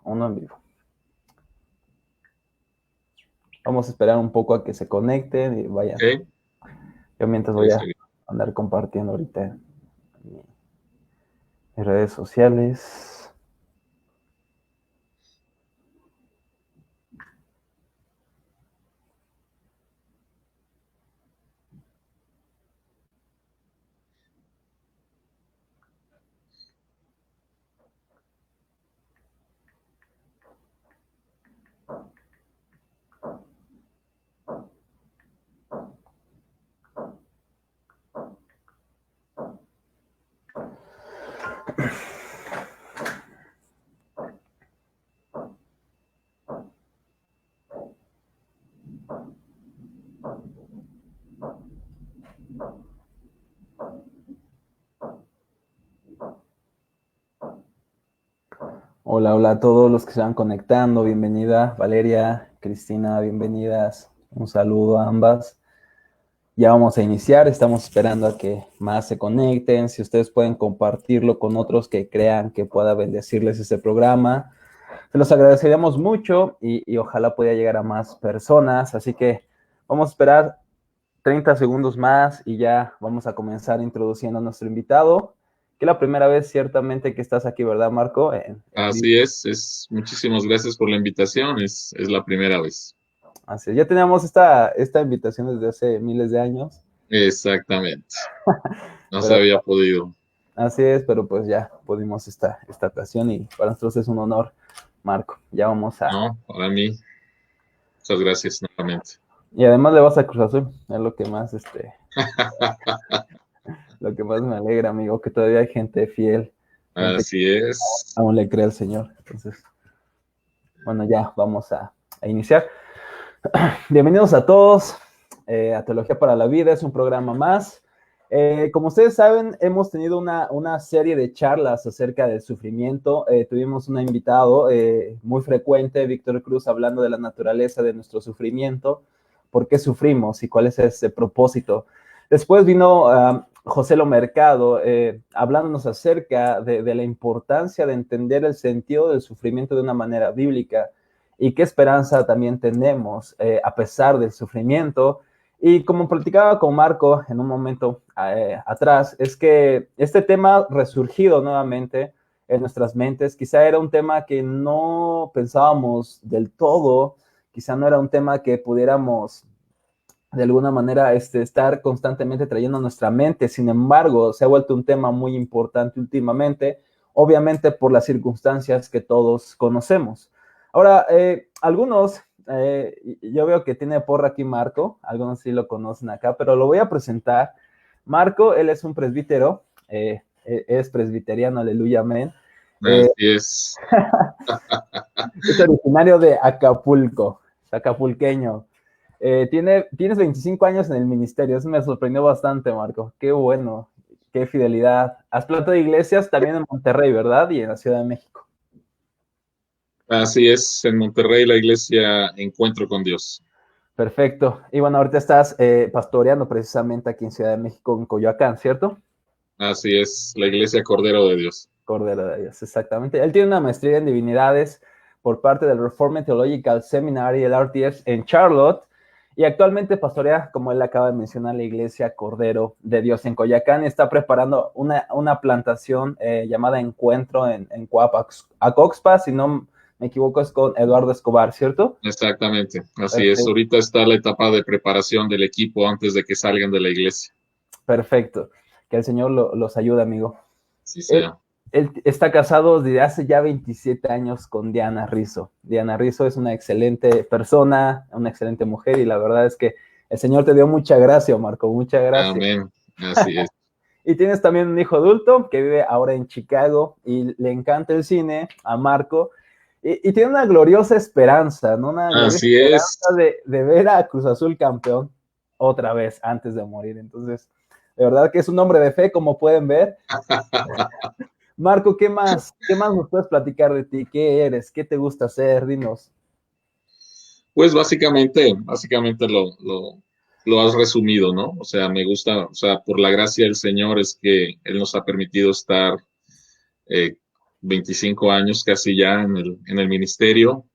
uno en vivo. Vamos a esperar un poco a que se conecten y vayan. Ok, Yo mientras voy a parece bien. andar compartiendo ahorita en mis redes sociales. Hola, hola a todos los que se van conectando. Bienvenida Valeria, Cristina, bienvenidas. Un saludo a ambas. Ya vamos a iniciar, estamos esperando a que más se conecten. Si ustedes pueden compartirlo con otros que crean que pueda bendecirles este programa, se los agradeceríamos mucho y ojalá pueda llegar a más personas. Así que vamos a esperar 30 segundos más y ya vamos a comenzar introduciendo a nuestro invitado, que es la primera vez ciertamente que estás aquí, ¿verdad, Marco? En vivo. Así muchísimas gracias por la invitación, es la primera vez. Así es. Ya teníamos esta invitación desde hace miles de años, Exactamente, no se pero había podido, así es, pero pues ya pudimos esta ocasión y para nosotros es un honor, Marco. Ya vamos a... ¿no? Para mí, muchas gracias nuevamente. Y además le vas a Cruz Azul, es lo que más me alegra, amigo, que todavía hay gente que Así es. aún le cree al Señor. Entonces, bueno, ya vamos a iniciar. Bienvenidos a todos a Teología para la Vida, es un programa más. Como ustedes saben, hemos tenido una serie de charlas acerca del sufrimiento. Tuvimos un invitado muy frecuente, Víctor Cruz, hablando de la naturaleza de nuestro sufrimiento, por qué sufrimos y cuál es ese propósito. Después vino José Lo Mercado hablándonos acerca de la importancia de entender el sentido del sufrimiento de una manera bíblica y qué esperanza también tenemos a pesar del sufrimiento. Y como platicaba con Marco en un momento atrás, es que este tema resurgido nuevamente en nuestras mentes, quizá era un tema que no pensábamos del todo, quizá no era un tema que pudiéramos de alguna manera estar constantemente trayendo a nuestra mente. Sin embargo, se ha vuelto un tema muy importante últimamente, obviamente por las circunstancias que todos conocemos. Ahora, algunos, yo veo que tiene porra aquí Marco, algunos sí lo conocen acá, pero lo voy a presentar. Marco, él es un presbítero, es presbiteriano, aleluya, amén. Eh, Así es. es originario de Acapulco, acapulqueño. Tienes 25 años en el ministerio, eso me sorprendió bastante, Marco. Qué bueno, qué fidelidad. Has plantado iglesias también en Monterrey, ¿verdad? Y en la Ciudad de México. Así es, en Monterrey la iglesia Encuentro con Dios. Perfecto. Y bueno, ahorita estás pastoreando precisamente aquí en Ciudad de México, en Coyoacán, ¿cierto? Así es, la iglesia Cordero de Dios. Cordero de Dios, exactamente. Él tiene una maestría en divinidades por parte del Reformed Theological Seminary, el RTS, en Charlotte, y actualmente pastorea, como él acaba de mencionar, la iglesia Cordero de Dios en Coyacán, y está preparando una plantación llamada Encuentro en Coapacoxpa, si no me equivoco, es con Eduardo Escobar, ¿cierto? Exactamente, así es. Perfecto. Ahorita está la etapa de preparación del equipo antes de que salgan de la iglesia. Perfecto. Que el Señor los ayude, amigo. Así Él, sea. él está casado desde hace ya 27 años con Diana Rizzo. Diana Rizzo es una excelente persona, una excelente mujer y la verdad es que el Señor te dio mucha gracia, Marco, mucha gracia. Amén. Así es. Y tienes también un hijo adulto que vive ahora en Chicago y le encanta el cine a Marco y tiene una gloriosa esperanza, ¿no? Una gloriosa Así es. esperanza de ver a Cruz Azul campeón otra vez antes de morir. Entonces, de verdad que es un hombre de fe, como pueden ver. Marco, ¿qué más? ¿Qué más nos puedes platicar de ti? ¿Qué eres? ¿Qué te gusta hacer? Dinos. Pues básicamente lo has resumido, ¿no? O sea, me gusta, o sea, por la gracia del Señor es que Él nos ha permitido estar eh, 25 años casi ya en el ministerio.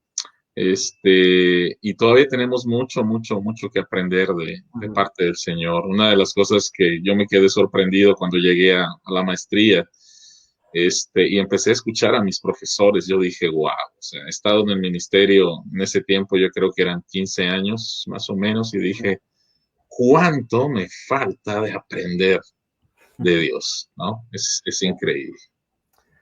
Y todavía tenemos mucho, mucho, mucho que aprender de parte del Señor. Una de las cosas que yo me quedé sorprendido cuando llegué a la maestría, y empecé a escuchar a mis profesores, yo dije, wow, o sea, he estado en el ministerio en ese tiempo, yo creo que eran 15 años más o menos, y dije, ¿cuánto me falta de aprender de Dios? ¿No? Es increíble.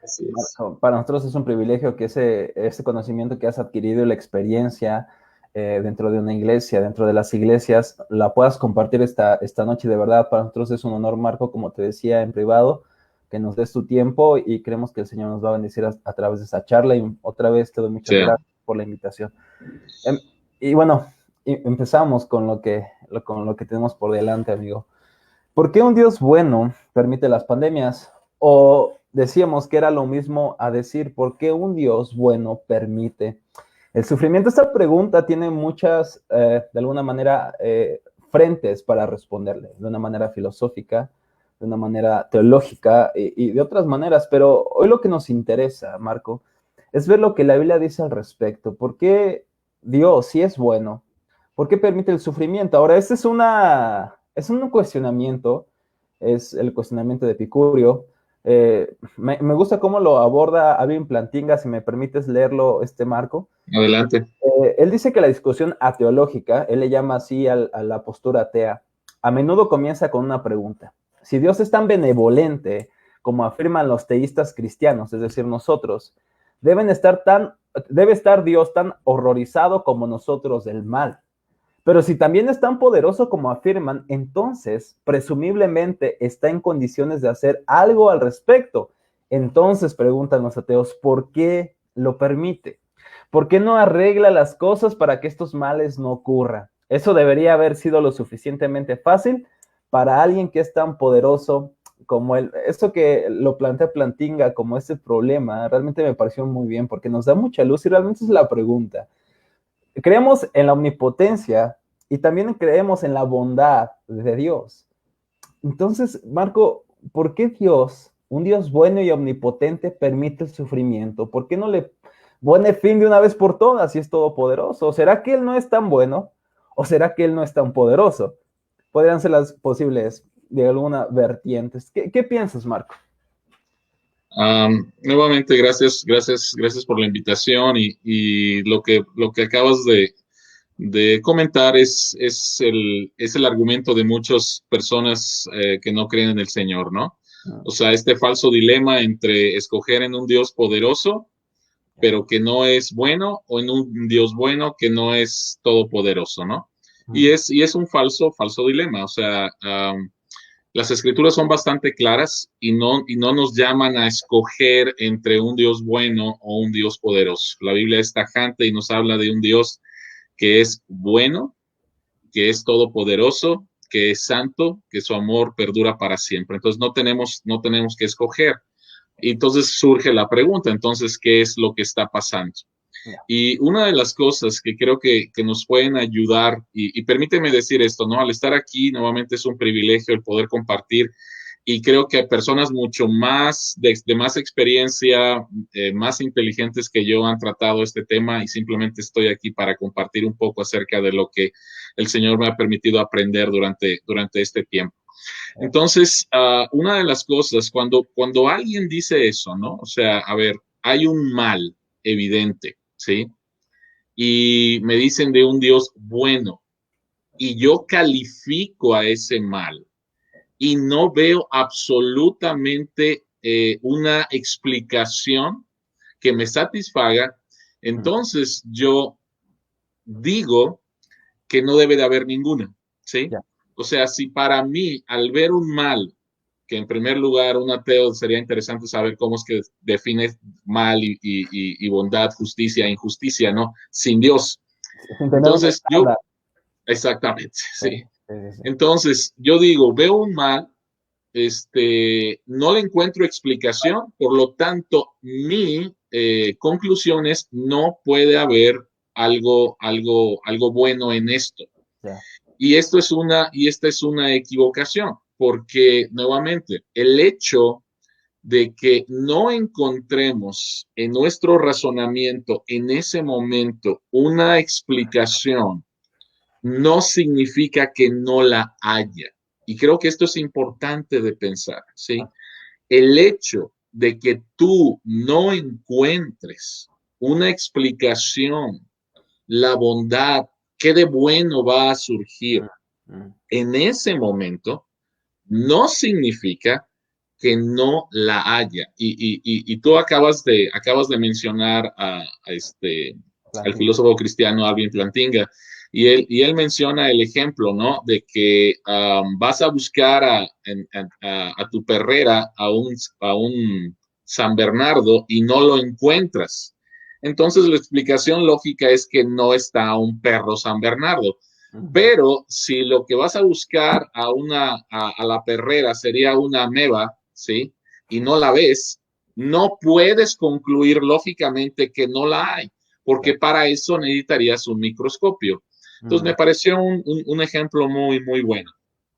Así es. Marco, para nosotros es un privilegio que ese conocimiento que has adquirido y la experiencia dentro de una iglesia, dentro de las iglesias, la puedas compartir esta noche. De verdad, para nosotros es un honor, Marco, como te decía en privado, que nos des tu tiempo y creemos que el Señor nos va a bendecir a través de esa charla. Y otra vez te doy muchas Sí. gracias por la invitación. Y bueno, empezamos con con lo que tenemos por delante, amigo. ¿Por qué un Dios bueno permite las pandemias? O decíamos que era lo mismo a decir, ¿por qué un Dios bueno permite el sufrimiento? Esta pregunta tiene muchas, de alguna manera, frentes para responderle, de una manera filosófica, de una manera teológica y de otras maneras, pero hoy lo que nos interesa, Marco, es ver lo que la Biblia dice al respecto. ¿Por qué Dios, si es bueno, por qué permite el sufrimiento? Ahora, este es un cuestionamiento, es el cuestionamiento de Epicurio. Me gusta cómo lo aborda Alvin Plantinga, si me permites leerlo, Marco. Adelante. Él dice que la discusión ateológica, él le llama así a la postura atea, a menudo comienza con una pregunta. Si Dios es tan benevolente como afirman los teístas cristianos, es decir, nosotros, debe estar Dios tan horrorizado como nosotros del mal. Pero si también es tan poderoso como afirman, entonces presumiblemente está en condiciones de hacer algo al respecto. Entonces, preguntan los ateos, ¿por qué lo permite? ¿Por qué no arregla las cosas para que estos males no ocurran? Eso debería haber sido lo suficientemente fácil para alguien que es tan poderoso como él. Esto que lo plantea Plantinga como este problema, realmente me pareció muy bien porque nos da mucha luz y realmente es la pregunta. Creemos en la omnipotencia y también creemos en la bondad de Dios. Entonces, Marco, ¿por qué Dios, un Dios bueno y omnipotente, permite el sufrimiento? ¿Por qué no le pone fin de una vez por todas si es todopoderoso? ¿Será que Él no es tan bueno? ¿O será que Él no es tan poderoso? Podrían ser las posibles de alguna vertiente. ¿Qué piensas, Marco? Nuevamente, gracias por la invitación y lo que acabas de comentar es el argumento de muchas personas que no creen en el Señor, ¿no? O sea, este falso dilema entre escoger en un Dios poderoso, pero que no es bueno, o en un Dios bueno que no es todopoderoso, ¿no? Y es un falso dilema. O sea, las escrituras son bastante claras y no nos llaman a escoger entre un Dios bueno o un Dios poderoso. La Biblia es tajante y nos habla de un Dios que es bueno, que es todopoderoso, que es santo, que su amor perdura para siempre. Entonces no tenemos que escoger. Y entonces surge la pregunta, entonces, ¿qué es lo que está pasando? Y una de las cosas que creo que nos pueden ayudar, y permíteme decir esto, ¿no? Al estar aquí, nuevamente es un privilegio el poder compartir, y creo que hay personas mucho más, de más experiencia, más inteligentes que yo han tratado este tema, y simplemente estoy aquí para compartir un poco acerca de lo que el Señor me ha permitido aprender durante este tiempo. Entonces, una de las cosas, cuando alguien dice eso, ¿no? O sea, a ver, hay un mal evidente, ¿sí? Y me dicen de un Dios bueno, y yo califico a ese mal y no veo absolutamente una explicación que me satisfaga, entonces yo digo que no debe de haber ninguna, ¿sí? Ya. O sea, si para mí, al ver un mal, que en primer lugar un ateo sería interesante saber cómo es que define mal y bondad, justicia, injusticia, ¿no? Sin Dios. Sin tener un Entonces, estándar. exactamente, Sí, sí. sí, sí. Entonces, yo digo, veo un mal, no le encuentro explicación, por lo tanto, mi conclusión es no puede haber algo bueno en esto. Ya. Y esta es una equivocación, porque nuevamente, el hecho de que no encontremos en nuestro razonamiento en ese momento una explicación, no significa que no la haya. Y creo que esto es importante de pensar, ¿sí? El hecho de que tú no encuentres una explicación, la bondad, qué de bueno va a surgir en ese momento, no significa que no la haya. Y tú acabas de mencionar al filósofo cristiano Alvin Plantinga, y él menciona el ejemplo, ¿no? De que vas a buscar a tu perrera, a un San Bernardo, y no lo encuentras. Entonces la explicación lógica es que no está un perro San Bernardo. Pero si lo que vas a buscar a la perrera sería una ameba, ¿sí? Y no la ves, no puedes concluir lógicamente que no la hay, porque para eso necesitarías un microscopio. Entonces me pareció un ejemplo muy, muy bueno.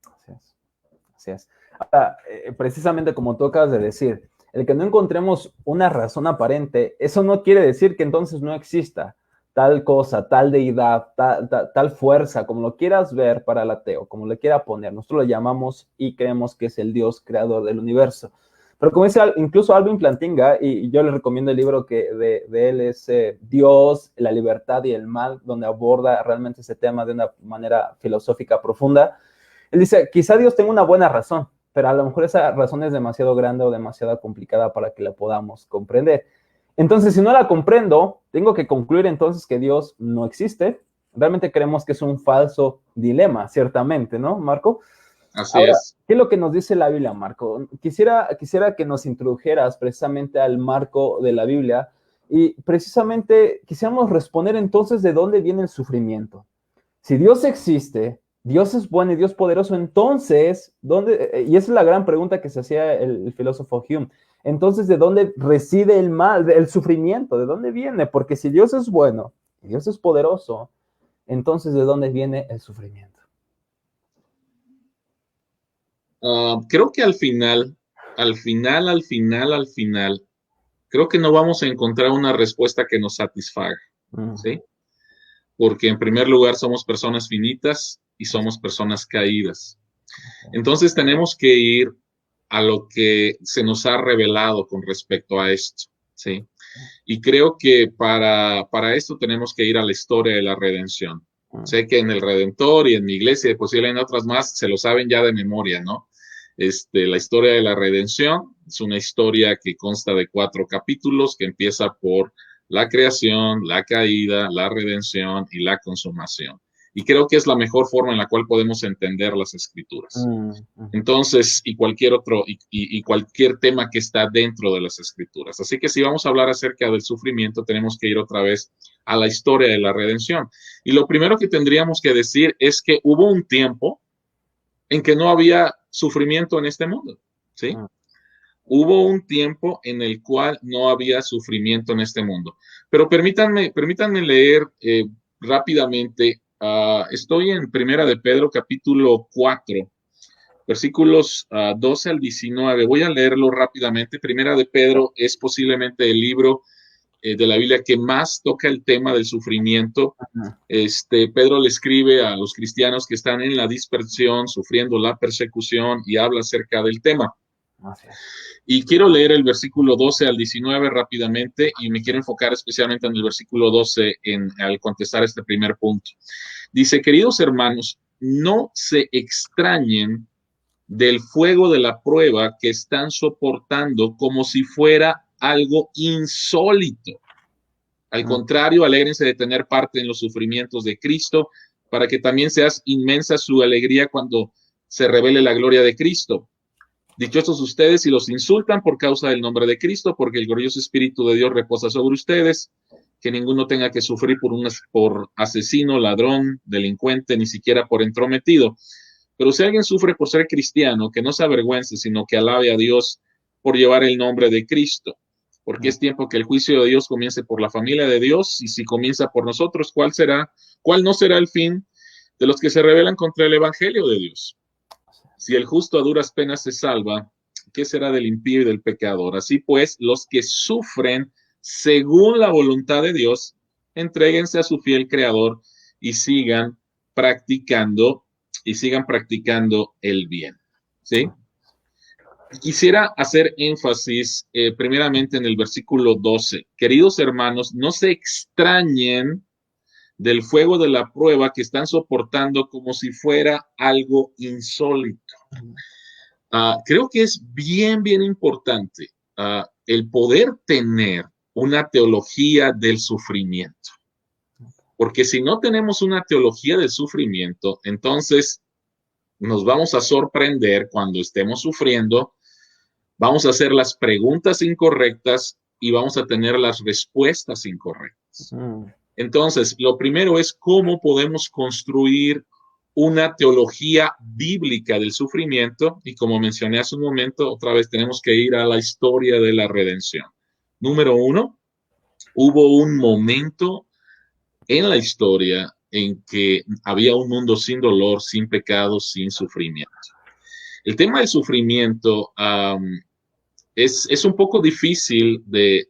Así es. Así es. Ahora, precisamente como tú acabas de decir, el que no encontremos una razón aparente, eso no quiere decir que entonces no exista tal cosa, tal deidad, tal fuerza, como lo quieras ver para el ateo, como le quiera poner. Nosotros lo llamamos y creemos que es el Dios creador del universo. Pero como dice incluso Alvin Plantinga, y yo les recomiendo el libro que de él es Dios, la libertad y el mal, donde aborda realmente ese tema de una manera filosófica profunda. Él dice, quizá Dios tenga una buena razón, pero a lo mejor esa razón es demasiado grande o demasiado complicada para que la podamos comprender. Entonces, si no la comprendo, tengo que concluir entonces que Dios no existe. Realmente creemos que es un falso dilema, ciertamente, ¿no, Marco? Así Ahora, es. ¿qué es lo que nos dice la Biblia, Marco? Quisiera que nos introdujeras precisamente al marco de la Biblia y precisamente quisiéramos responder entonces de dónde viene el sufrimiento. Si Dios existe, Dios es bueno y Dios poderoso, entonces, ¿dónde? Y esa es la gran pregunta que se hacía el filósofo Hume. Entonces, ¿de dónde reside el mal, el sufrimiento? ¿De dónde viene? Porque si Dios es bueno y Dios es poderoso, entonces, ¿de dónde viene el sufrimiento? Creo que al final, creo que no vamos a encontrar una respuesta que nos satisfaga, ¿sí? Porque en primer lugar somos personas finitas y somos personas caídas. Entonces tenemos que ir a lo que se nos ha revelado con respecto a esto, ¿sí? Y creo que para esto tenemos que ir a la historia de la redención. Sé que en el Redentor y en mi iglesia, y posiblemente en otras más, se lo saben ya de memoria, ¿no? La historia de la redención es una historia que consta de 4 capítulos, que empieza por la creación, la caída, la redención y la consumación. Y creo que es la mejor forma en la cual podemos entender las escrituras. Entonces, y cualquier otro, y cualquier tema que está dentro de las escrituras. Así que si vamos a hablar acerca del sufrimiento, tenemos que ir otra vez a la historia de la redención. Y lo primero que tendríamos que decir es que hubo un tiempo en que no había sufrimiento en este mundo, ¿sí? Hubo un tiempo en el cual no había sufrimiento en este mundo. Pero permítanme leer rápidamente. Estoy en Primera de Pedro, capítulo 4, versículos 12 al 19. Voy a leerlo rápidamente. Primera de Pedro es posiblemente el libro de la Biblia que más toca el tema del sufrimiento. Pedro le escribe a los cristianos que están en la dispersión, sufriendo la persecución, y habla acerca del tema. Y quiero leer el versículo 12 al 19 rápidamente, y me quiero enfocar especialmente en el versículo 12 al contestar este primer punto. Dice, queridos hermanos, no se extrañen del fuego de la prueba que están soportando como si fuera algo insólito. Al contrario, alégrense de tener parte en los sufrimientos de Cristo, para que también seas inmensa su alegría cuando se revele la gloria de Cristo. Dichosos ustedes si los insultan por causa del nombre de Cristo, porque el glorioso Espíritu de Dios reposa sobre ustedes. Que ninguno tenga que sufrir por asesino, ladrón, delincuente, ni siquiera por entrometido. Pero si alguien sufre por ser cristiano, que no se avergüence, sino que alabe a Dios por llevar el nombre de Cristo. Porque es tiempo que el juicio de Dios comience por la familia de Dios, y si comienza por nosotros, ¿cuál no será el fin de los que se rebelan contra el evangelio de Dios? Si el justo a duras penas se salva, ¿qué será del impío y del pecador? Así pues, los que sufren según la voluntad de Dios, entréguense a su fiel Creador y sigan practicando el bien, ¿sí? Quisiera hacer énfasis primeramente en el versículo 12. Queridos hermanos, no se extrañen del fuego de la prueba que están soportando como si fuera algo insólito. Creo que es bien importante el poder tener una teología del sufrimiento. Porque si no tenemos una teología del sufrimiento, entonces nos vamos a sorprender cuando estemos sufriendo, vamos a hacer las preguntas incorrectas y vamos a tener las respuestas incorrectas. Entonces, lo primero es cómo podemos construir una teología bíblica del sufrimiento, y como mencioné hace un momento, otra vez tenemos que ir a la historia de la redención. Número uno, hubo un momento en la historia en que había un mundo sin dolor, sin pecado, sin sufrimiento. El tema del sufrimiento es un poco difícil de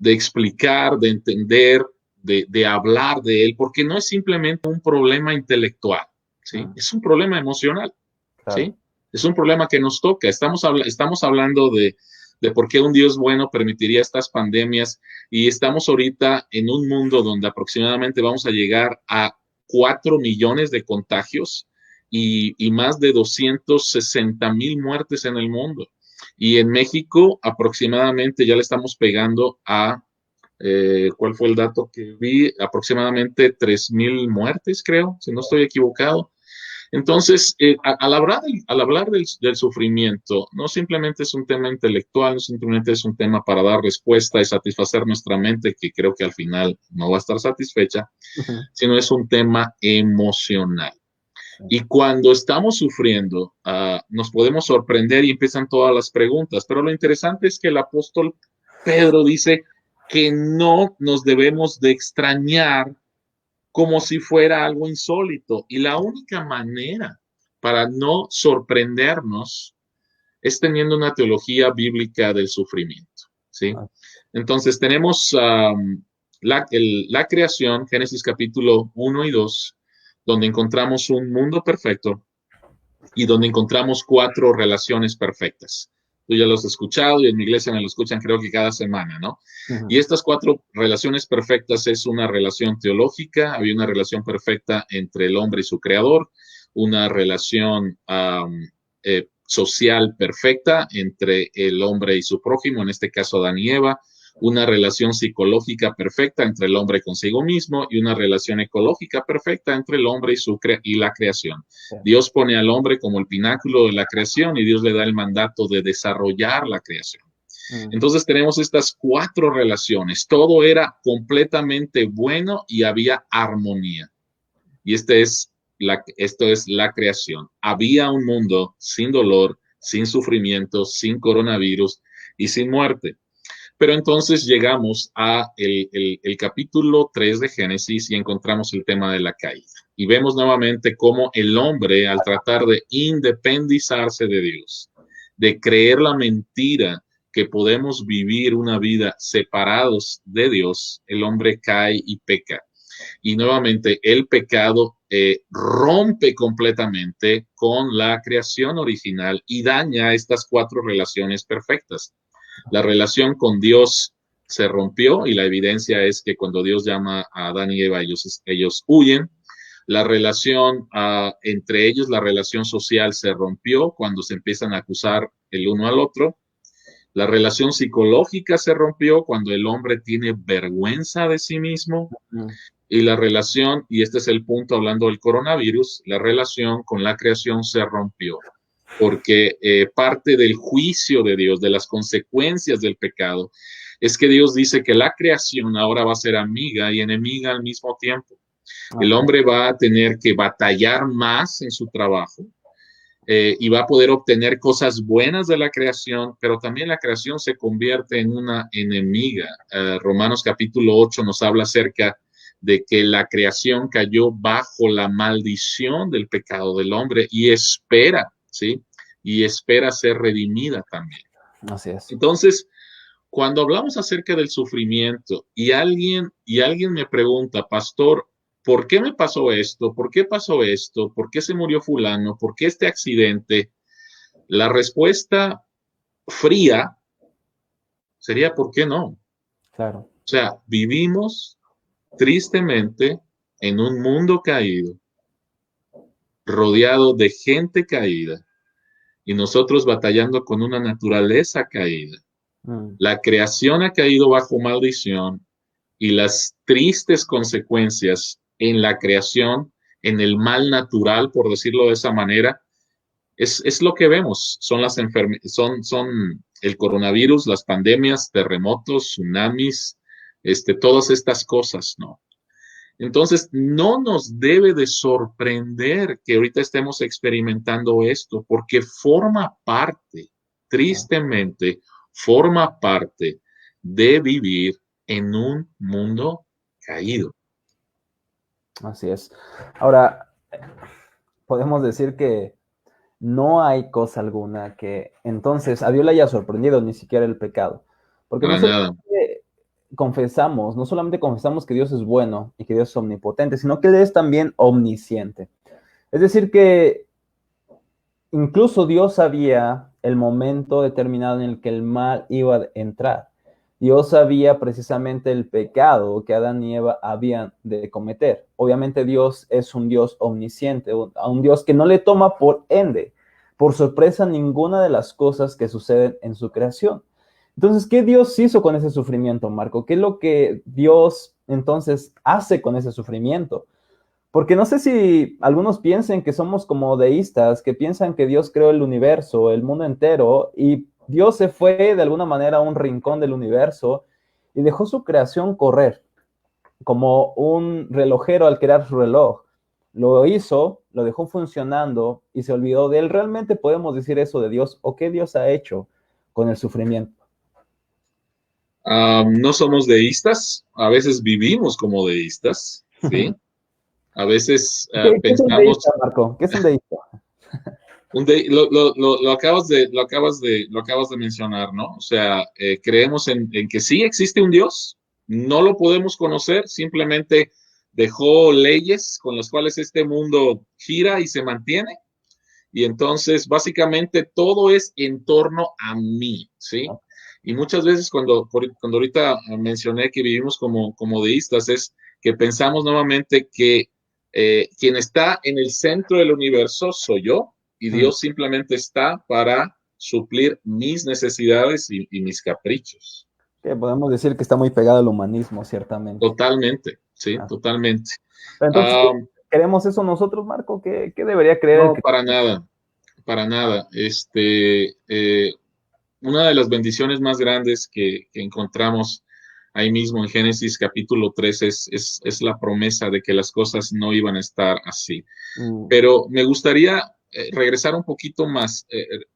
explicar, de entender, de hablar de él, porque no es simplemente un problema intelectual, ¿sí? Es un problema emocional, claro. ¿Sí? Es un problema que nos toca. Estamos hablando de por qué un Dios bueno permitiría estas pandemias, y estamos ahorita en un mundo donde aproximadamente vamos a llegar a 4 millones de contagios y más de 260,000 muertes en el mundo. Y en México aproximadamente ya le estamos pegando a, ¿cuál fue el dato que vi? Aproximadamente 3,000 muertes, creo, si no estoy equivocado. Entonces, al hablar del sufrimiento, no simplemente es un tema intelectual, no simplemente es un tema para dar respuesta y satisfacer nuestra mente, que creo que al final no va a estar satisfecha, sino es un tema emocional. Y cuando estamos sufriendo, nos podemos sorprender y empiezan todas las preguntas. Pero lo interesante es que el apóstol Pedro dice que no nos debemos de extrañar como si fuera algo insólito. Y la única manera para no sorprendernos es teniendo una teología bíblica del sufrimiento, ¿sí? Entonces tenemos la creación, Génesis capítulo 1 y 2, donde encontramos un mundo perfecto y donde encontramos 4 relaciones perfectas. Tú ya los has escuchado y en mi iglesia me lo escuchan creo que cada semana, ¿no? Y estas 4 relaciones perfectas es una relación teológica, había una relación perfecta entre el hombre y su creador, una relación social perfecta entre el hombre y su prójimo, en este caso Adán y Eva, una relación psicológica perfecta entre el hombre consigo mismo y una relación ecológica perfecta entre el hombre y la creación. Sí. Dios pone al hombre como el pináculo de la creación y Dios le da el mandato de desarrollar la creación. Entonces tenemos estas 4 relaciones. Todo era completamente bueno y había armonía. Y esto es la creación. Había un mundo sin dolor, sin sufrimiento, sin coronavirus y sin muerte. Pero entonces llegamos a el capítulo 3 de Génesis y encontramos el tema de la caída. Y vemos nuevamente cómo el hombre, al tratar de independizarse de Dios, de creer la mentira que podemos vivir una vida separados de Dios, el hombre cae y peca. Y nuevamente el pecado rompe completamente con la creación original y daña estas 4 relaciones perfectas. La relación con Dios se rompió y la evidencia es que cuando Dios llama a Adán y Eva, ellos huyen. La relación entre ellos, la relación social se rompió cuando se empiezan a acusar el uno al otro. La relación psicológica se rompió cuando el hombre tiene vergüenza de sí mismo. Y la relación, y este es el punto hablando del coronavirus, la relación con la creación se rompió. Porque parte del juicio de Dios, de las consecuencias del pecado, es que Dios dice que la creación ahora va a ser amiga y enemiga al mismo tiempo. El hombre va a tener que batallar más en su trabajo y va a poder obtener cosas buenas de la creación, pero también la creación se convierte en una enemiga. Romanos capítulo 8 nos habla acerca de que la creación cayó bajo la maldición del pecado del hombre y espera, ¿sí?, y espera ser redimida también. Así es. Entonces, cuando hablamos acerca del sufrimiento y alguien me pregunta, pastor, ¿por qué me pasó esto? ¿Por qué pasó esto? ¿Por qué se murió fulano? ¿Por qué este accidente? La respuesta fría sería, ¿por qué no? Claro. O sea, vivimos tristemente en un mundo caído, rodeado de gente caída, y nosotros batallando con una naturaleza caída. La creación ha caído bajo maldición y las tristes consecuencias en la creación, en el mal natural, por decirlo de esa manera, es lo que vemos. Son las son el coronavirus, las pandemias, terremotos, tsunamis, todas estas cosas, ¿no? Entonces, no nos debe de sorprender que ahorita estemos experimentando esto, porque forma parte, tristemente, forma parte de vivir en un mundo caído. Así es. Ahora, podemos decir que no hay cosa alguna que entonces a Dios le haya sorprendido, ni siquiera el pecado. Porque Para nosotros nada. confesamos, no solamente confesamos que Dios es bueno y que Dios es omnipotente, sino que Él es también omnisciente. Es decir, que incluso Dios sabía el momento determinado en el que el mal iba a entrar. Dios sabía precisamente el pecado que Adán y Eva habían de cometer. Obviamente Dios es un Dios omnisciente, un Dios que no le toma por ende, por sorpresa, ninguna de las cosas que suceden en su creación. Entonces, ¿qué Dios hizo con ese sufrimiento, Marco? ¿Qué es lo que Dios entonces hace con ese sufrimiento? Porque no sé si algunos piensen que somos como deístas, que piensan que Dios creó el universo, el mundo entero, y Dios se fue de alguna manera a un rincón del universo y dejó su creación correr, como un relojero al crear su reloj. Lo hizo, lo dejó funcionando y se olvidó de él. ¿Realmente podemos decir eso de Dios? ¿O qué Dios ha hecho con el sufrimiento? No somos deístas, a veces vivimos como deístas, ¿sí? A veces ¿Qué es un deísta, pensamos, Marco? ¿Qué es un deísta? lo acabas de mencionar, ¿no? O sea, creemos en que sí existe un Dios, no lo podemos conocer, simplemente dejó leyes con las cuales este mundo gira y se mantiene. Y entonces, básicamente, todo es en torno a mí, ¿sí? Y muchas veces cuando ahorita mencioné que vivimos como deístas, es que pensamos nuevamente que quien está en el centro del universo soy yo, y Dios simplemente está para suplir mis necesidades y mis caprichos. Que podemos decir que está muy pegado al humanismo, ciertamente. Totalmente, sí, totalmente. Entonces, Um, ¿queremos eso nosotros, Marco? ¿Qué debería creer el no, cristiano? para nada. Una de las bendiciones más grandes que encontramos ahí mismo en Génesis capítulo 3 es la promesa de que las cosas no iban a estar así. Pero me gustaría regresar un poquito más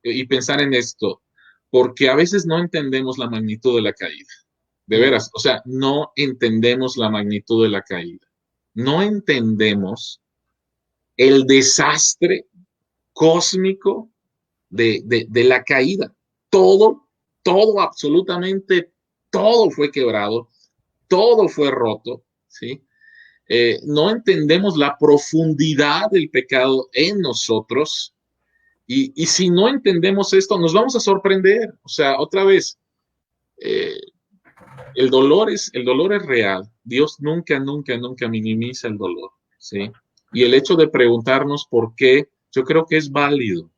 y pensar en esto, porque a veces no entendemos la magnitud de la caída. De veras, o sea, no entendemos la magnitud de la caída. No entendemos el desastre cósmico de la caída. Todo, absolutamente todo fue quebrado, todo fue roto, ¿sí? No entendemos la profundidad del pecado en nosotros y si no entendemos esto, nos vamos a sorprender. O sea, otra vez, eh, el dolor es real. Dios nunca minimiza el dolor, ¿sí? Y el hecho de preguntarnos por qué, yo creo que es válido.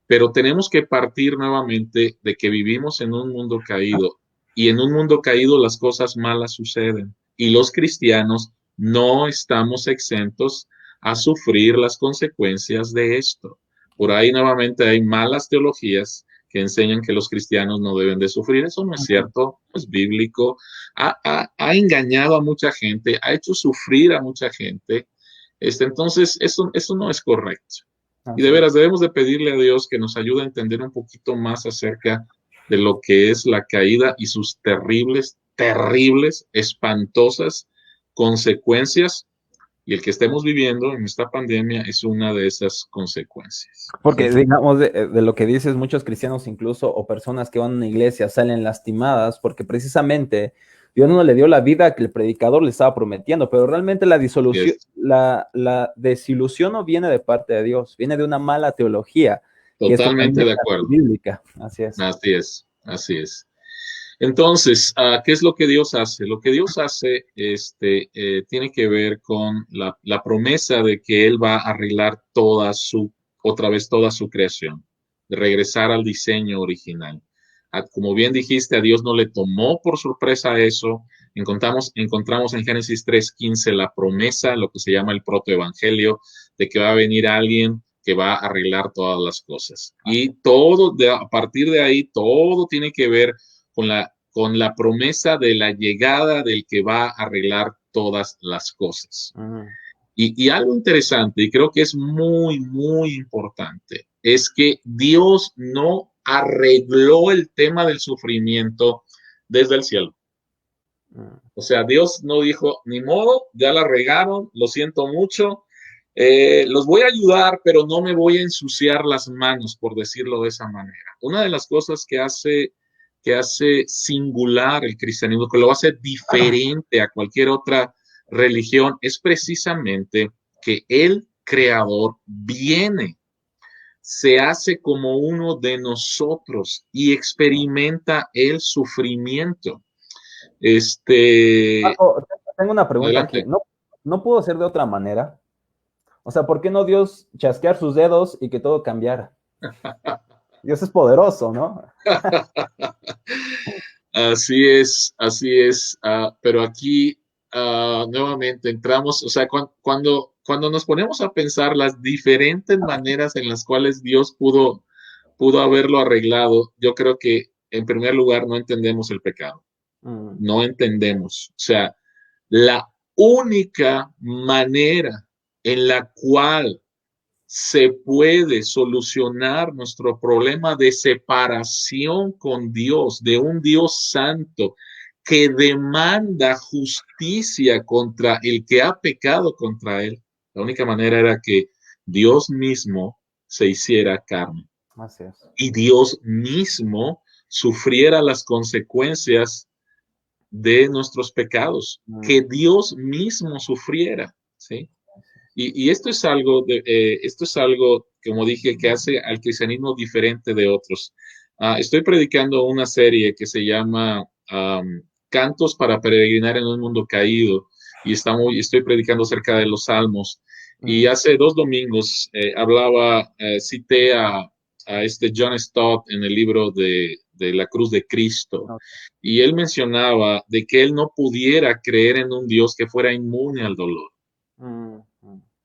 Pero tenemos que partir nuevamente de que vivimos en un mundo caído y en un mundo caído las cosas malas suceden y los cristianos no estamos exentos a sufrir las consecuencias de esto. Por ahí nuevamente hay malas teologías que enseñan que los cristianos no deben de sufrir. Eso no es cierto, no es bíblico. Ha engañado a mucha gente, ha hecho sufrir a mucha gente. Entonces, eso no es correcto. Y de veras debemos de pedirle a Dios que nos ayude a entender un poquito más acerca de lo que es la caída y sus terribles, espantosas consecuencias Y el que estemos viviendo en esta pandemia es una de esas consecuencias. Porque, digamos, de lo que dices, muchos cristianos incluso, o personas que van a una iglesia, salen lastimadas, porque precisamente Dios no le dio la vida que el predicador le estaba prometiendo, pero realmente la disolución, Es la desilusión no viene de parte de Dios, viene de una mala teología, y es totalmente de totalmente acuerdo. bíblica. Así es. Así es, así es. Entonces, ¿qué es lo que Dios hace? Lo que Dios hace tiene que ver con la promesa de que Él va a arreglar otra vez toda su creación, de regresar al diseño original. Como bien dijiste, a Dios no le tomó por sorpresa eso. Encontramos en Génesis 3:15 la promesa, lo que se llama el protoevangelio, de que va a venir alguien que va a arreglar todas las cosas. Y a partir de ahí, todo tiene que ver con la promesa de la llegada del que va a arreglar todas las cosas. Y algo interesante, y creo que es muy, muy importante, es que Dios no arregló el tema del sufrimiento desde el cielo. O sea, Dios no dijo, ni modo, ya la regaron, lo siento mucho, los voy a ayudar, pero no me voy a ensuciar las manos, por decirlo de esa manera. Una de las cosas que hace singular el cristianismo, que lo hace diferente a cualquier otra religión, es precisamente que el creador viene, se hace como uno de nosotros y experimenta el sufrimiento. Marco, tengo una pregunta aquí. Adelante. ¿No pudo ser de otra manera? O sea, ¿por qué no Dios chasquear sus dedos y que todo cambiara? Dios es poderoso, ¿no? Así es, pero aquí nuevamente entramos, o sea, cuando nos ponemos a pensar las diferentes maneras en las cuales Dios pudo haberlo arreglado, yo creo que en primer lugar no entendemos el pecado, no entendemos, o sea, la única manera en la cual se puede solucionar nuestro problema de separación con Dios, de un Dios santo que demanda justicia contra el que ha pecado contra él. La única manera era que Dios mismo se hiciera carne. Así es. Y Dios mismo sufriera las consecuencias de nuestros pecados, que Dios mismo sufriera, ¿sí? Y esto es algo, como dije, que hace al cristianismo diferente de otros. Estoy predicando una serie que se llama Cantos para peregrinar en un mundo caído y estoy predicando acerca de los salmos. Y hace 2 domingos cité a este John Stott en el libro de la cruz de Cristo. Y él mencionaba de que él no pudiera creer en un Dios que fuera inmune al dolor.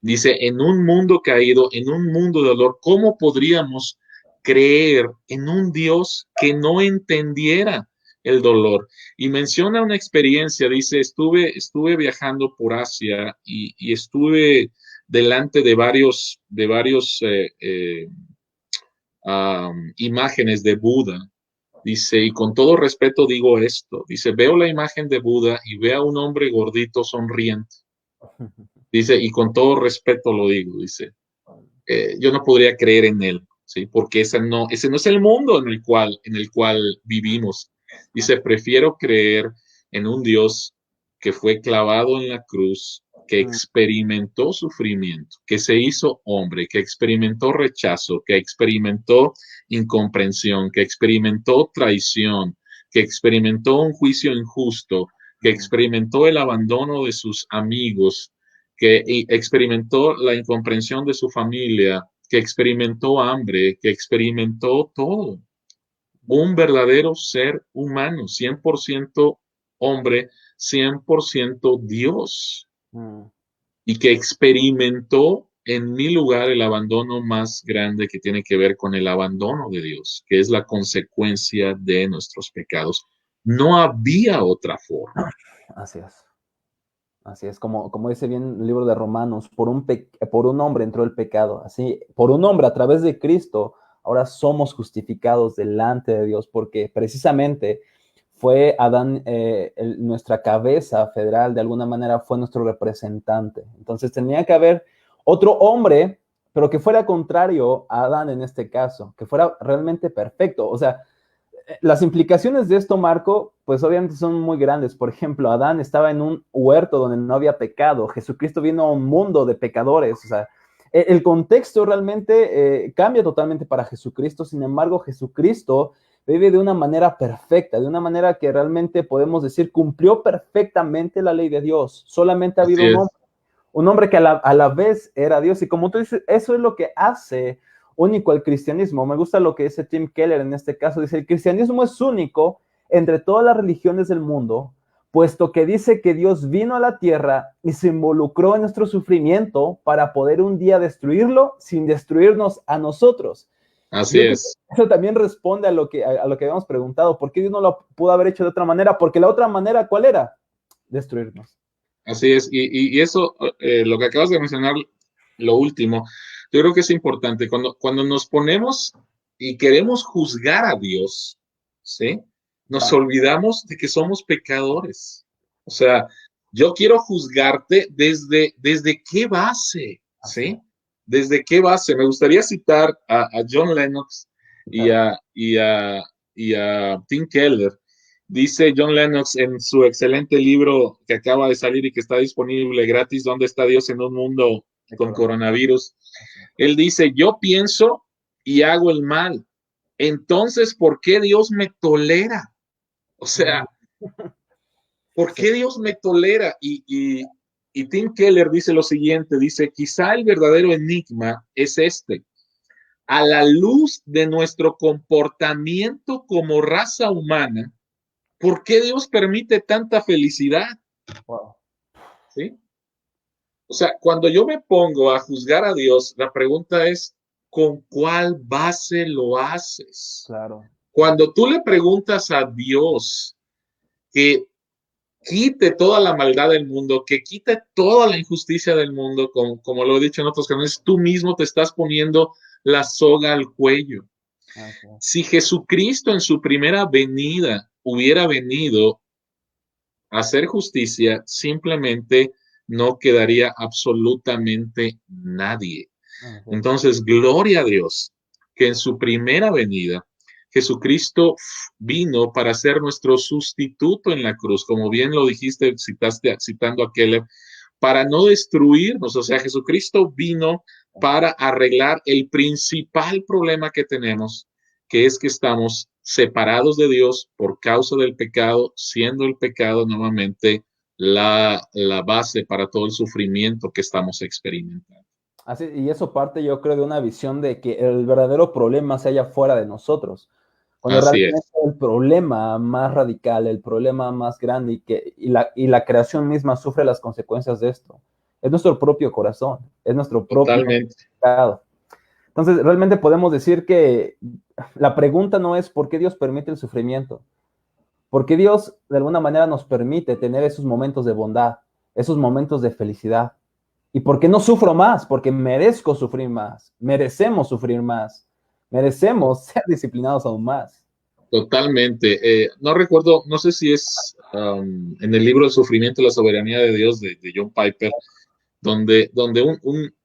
Dice, en un mundo caído, en un mundo de dolor, ¿cómo podríamos creer en un Dios que no entendiera el dolor? Y menciona una experiencia, dice, estuve viajando por Asia y estuve delante de varios imágenes de Buda. Dice, y con todo respeto digo esto, dice, veo la imagen de Buda y veo a un hombre gordito sonriente. Dice, y con todo respeto lo digo, dice, yo no podría creer en él, ¿sí? Porque ese no es el mundo en el cual vivimos. Dice, prefiero creer en un Dios que fue clavado en la cruz, que experimentó sufrimiento, que se hizo hombre, que experimentó rechazo, que experimentó incomprensión, que experimentó traición, que experimentó un juicio injusto, que experimentó el abandono de sus amigos, que experimentó la incomprensión de su familia, que experimentó hambre, que experimentó todo. Un verdadero ser humano, 100% hombre, 100% Dios. Y que experimentó en mi lugar el abandono más grande que tiene que ver con el abandono de Dios, que es la consecuencia de nuestros pecados. No había otra forma. Así es. Así es, como dice bien el libro de Romanos, por un hombre entró el pecado, así, por un hombre a través de Cristo, ahora somos justificados delante de Dios, porque precisamente fue Adán, nuestra cabeza federal, de alguna manera fue nuestro representante. Entonces tenía que haber otro hombre, pero que fuera contrario a Adán en este caso, que fuera realmente perfecto. O sea, las implicaciones de esto, Marco, pues obviamente son muy grandes. Por ejemplo, Adán estaba en un huerto donde no había pecado. Jesucristo vino a un mundo de pecadores. O sea, el contexto realmente cambia totalmente para Jesucristo. Sin embargo, Jesucristo vive de una manera perfecta, de una manera que realmente podemos decir cumplió perfectamente la ley de Dios. Solamente ha habido un hombre que a la vez era Dios. Y como tú dices, eso es lo que hace único al cristianismo. Me gusta lo que dice Tim Keller en este caso. Dice, el cristianismo es único entre todas las religiones del mundo, puesto que dice que Dios vino a la tierra y se involucró en nuestro sufrimiento para poder un día destruirlo sin destruirnos a nosotros. Así es. Eso también responde a lo que habíamos preguntado. ¿Por qué Dios no lo pudo haber hecho de otra manera? Porque la otra manera, ¿cuál era? Destruirnos. Así es. Y eso, lo que acabas de mencionar, lo último, yo creo que es importante. Cuando nos ponemos y queremos juzgar a Dios, ¿sí? Nos olvidamos de que somos pecadores. O sea, yo quiero juzgarte desde qué base, ¿sí? ¿Desde qué base? Me gustaría citar a John Lennox y a Tim Keller. Dice John Lennox en su excelente libro que acaba de salir y que está disponible gratis, ¿Dónde está Dios en un mundo con coronavirus? Él dice, yo pienso y hago el mal. Entonces, ¿por qué Dios me tolera? O sea, ¿por qué Dios me tolera? Y Tim Keller dice lo siguiente, dice, quizá el verdadero enigma es este. A la luz de nuestro comportamiento como raza humana, ¿por qué Dios permite tanta felicidad? Wow. ¿Sí? O sea, cuando yo me pongo a juzgar a Dios, la pregunta es, ¿con cuál base lo haces? Claro. Cuando tú le preguntas a Dios que quite toda la maldad del mundo, que quite toda la injusticia del mundo, como lo he dicho en otros canales, tú mismo te estás poniendo la soga al cuello. Okay. Si Jesucristo en su primera venida hubiera venido a hacer justicia, simplemente no quedaría absolutamente nadie. Okay. Entonces, gloria a Dios, que en su primera venida Jesucristo vino para ser nuestro sustituto en la cruz, como bien lo dijiste, citando a Keller, para no destruirnos. O sea, Jesucristo vino para arreglar el principal problema que tenemos, que es que estamos separados de Dios por causa del pecado, siendo el pecado nuevamente la base para todo el sufrimiento que estamos experimentando. Así, y eso parte, yo creo, de una visión de que el verdadero problema se halla fuera de nosotros. Cuando Así realmente es. el problema más radical, el problema más grande y la creación misma sufre las consecuencias de esto, es nuestro propio corazón, es nuestro propio pecado. Entonces, realmente podemos decir que la pregunta no es ¿por qué Dios permite el sufrimiento? ¿Por qué Dios de alguna manera nos permite tener esos momentos de bondad, esos momentos de felicidad? ¿Y por qué no sufro más? Porque merezco sufrir más, merecemos sufrir más, merecemos ser disciplinados aún más. Totalmente. No recuerdo, no sé si es en el libro El sufrimiento y la soberanía de Dios de John Piper, donde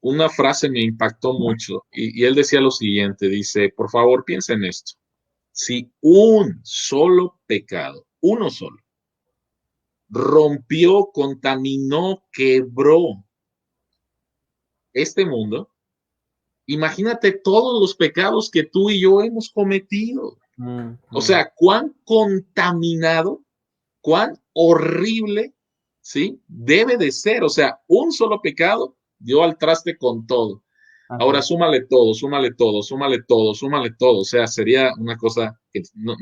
una frase me impactó mucho y él decía lo siguiente, dice, por favor, piensa en esto. Si un solo pecado, uno solo, rompió, contaminó, quebró este mundo, imagínate todos los pecados que tú y yo hemos cometido. O sea, cuán contaminado, cuán horrible, ¿sí? Debe de ser. O sea, un solo pecado dio al traste con todo. Ajá. Ahora súmale todo, súmale todo, súmale todo, súmale todo. O sea, sería una cosa que no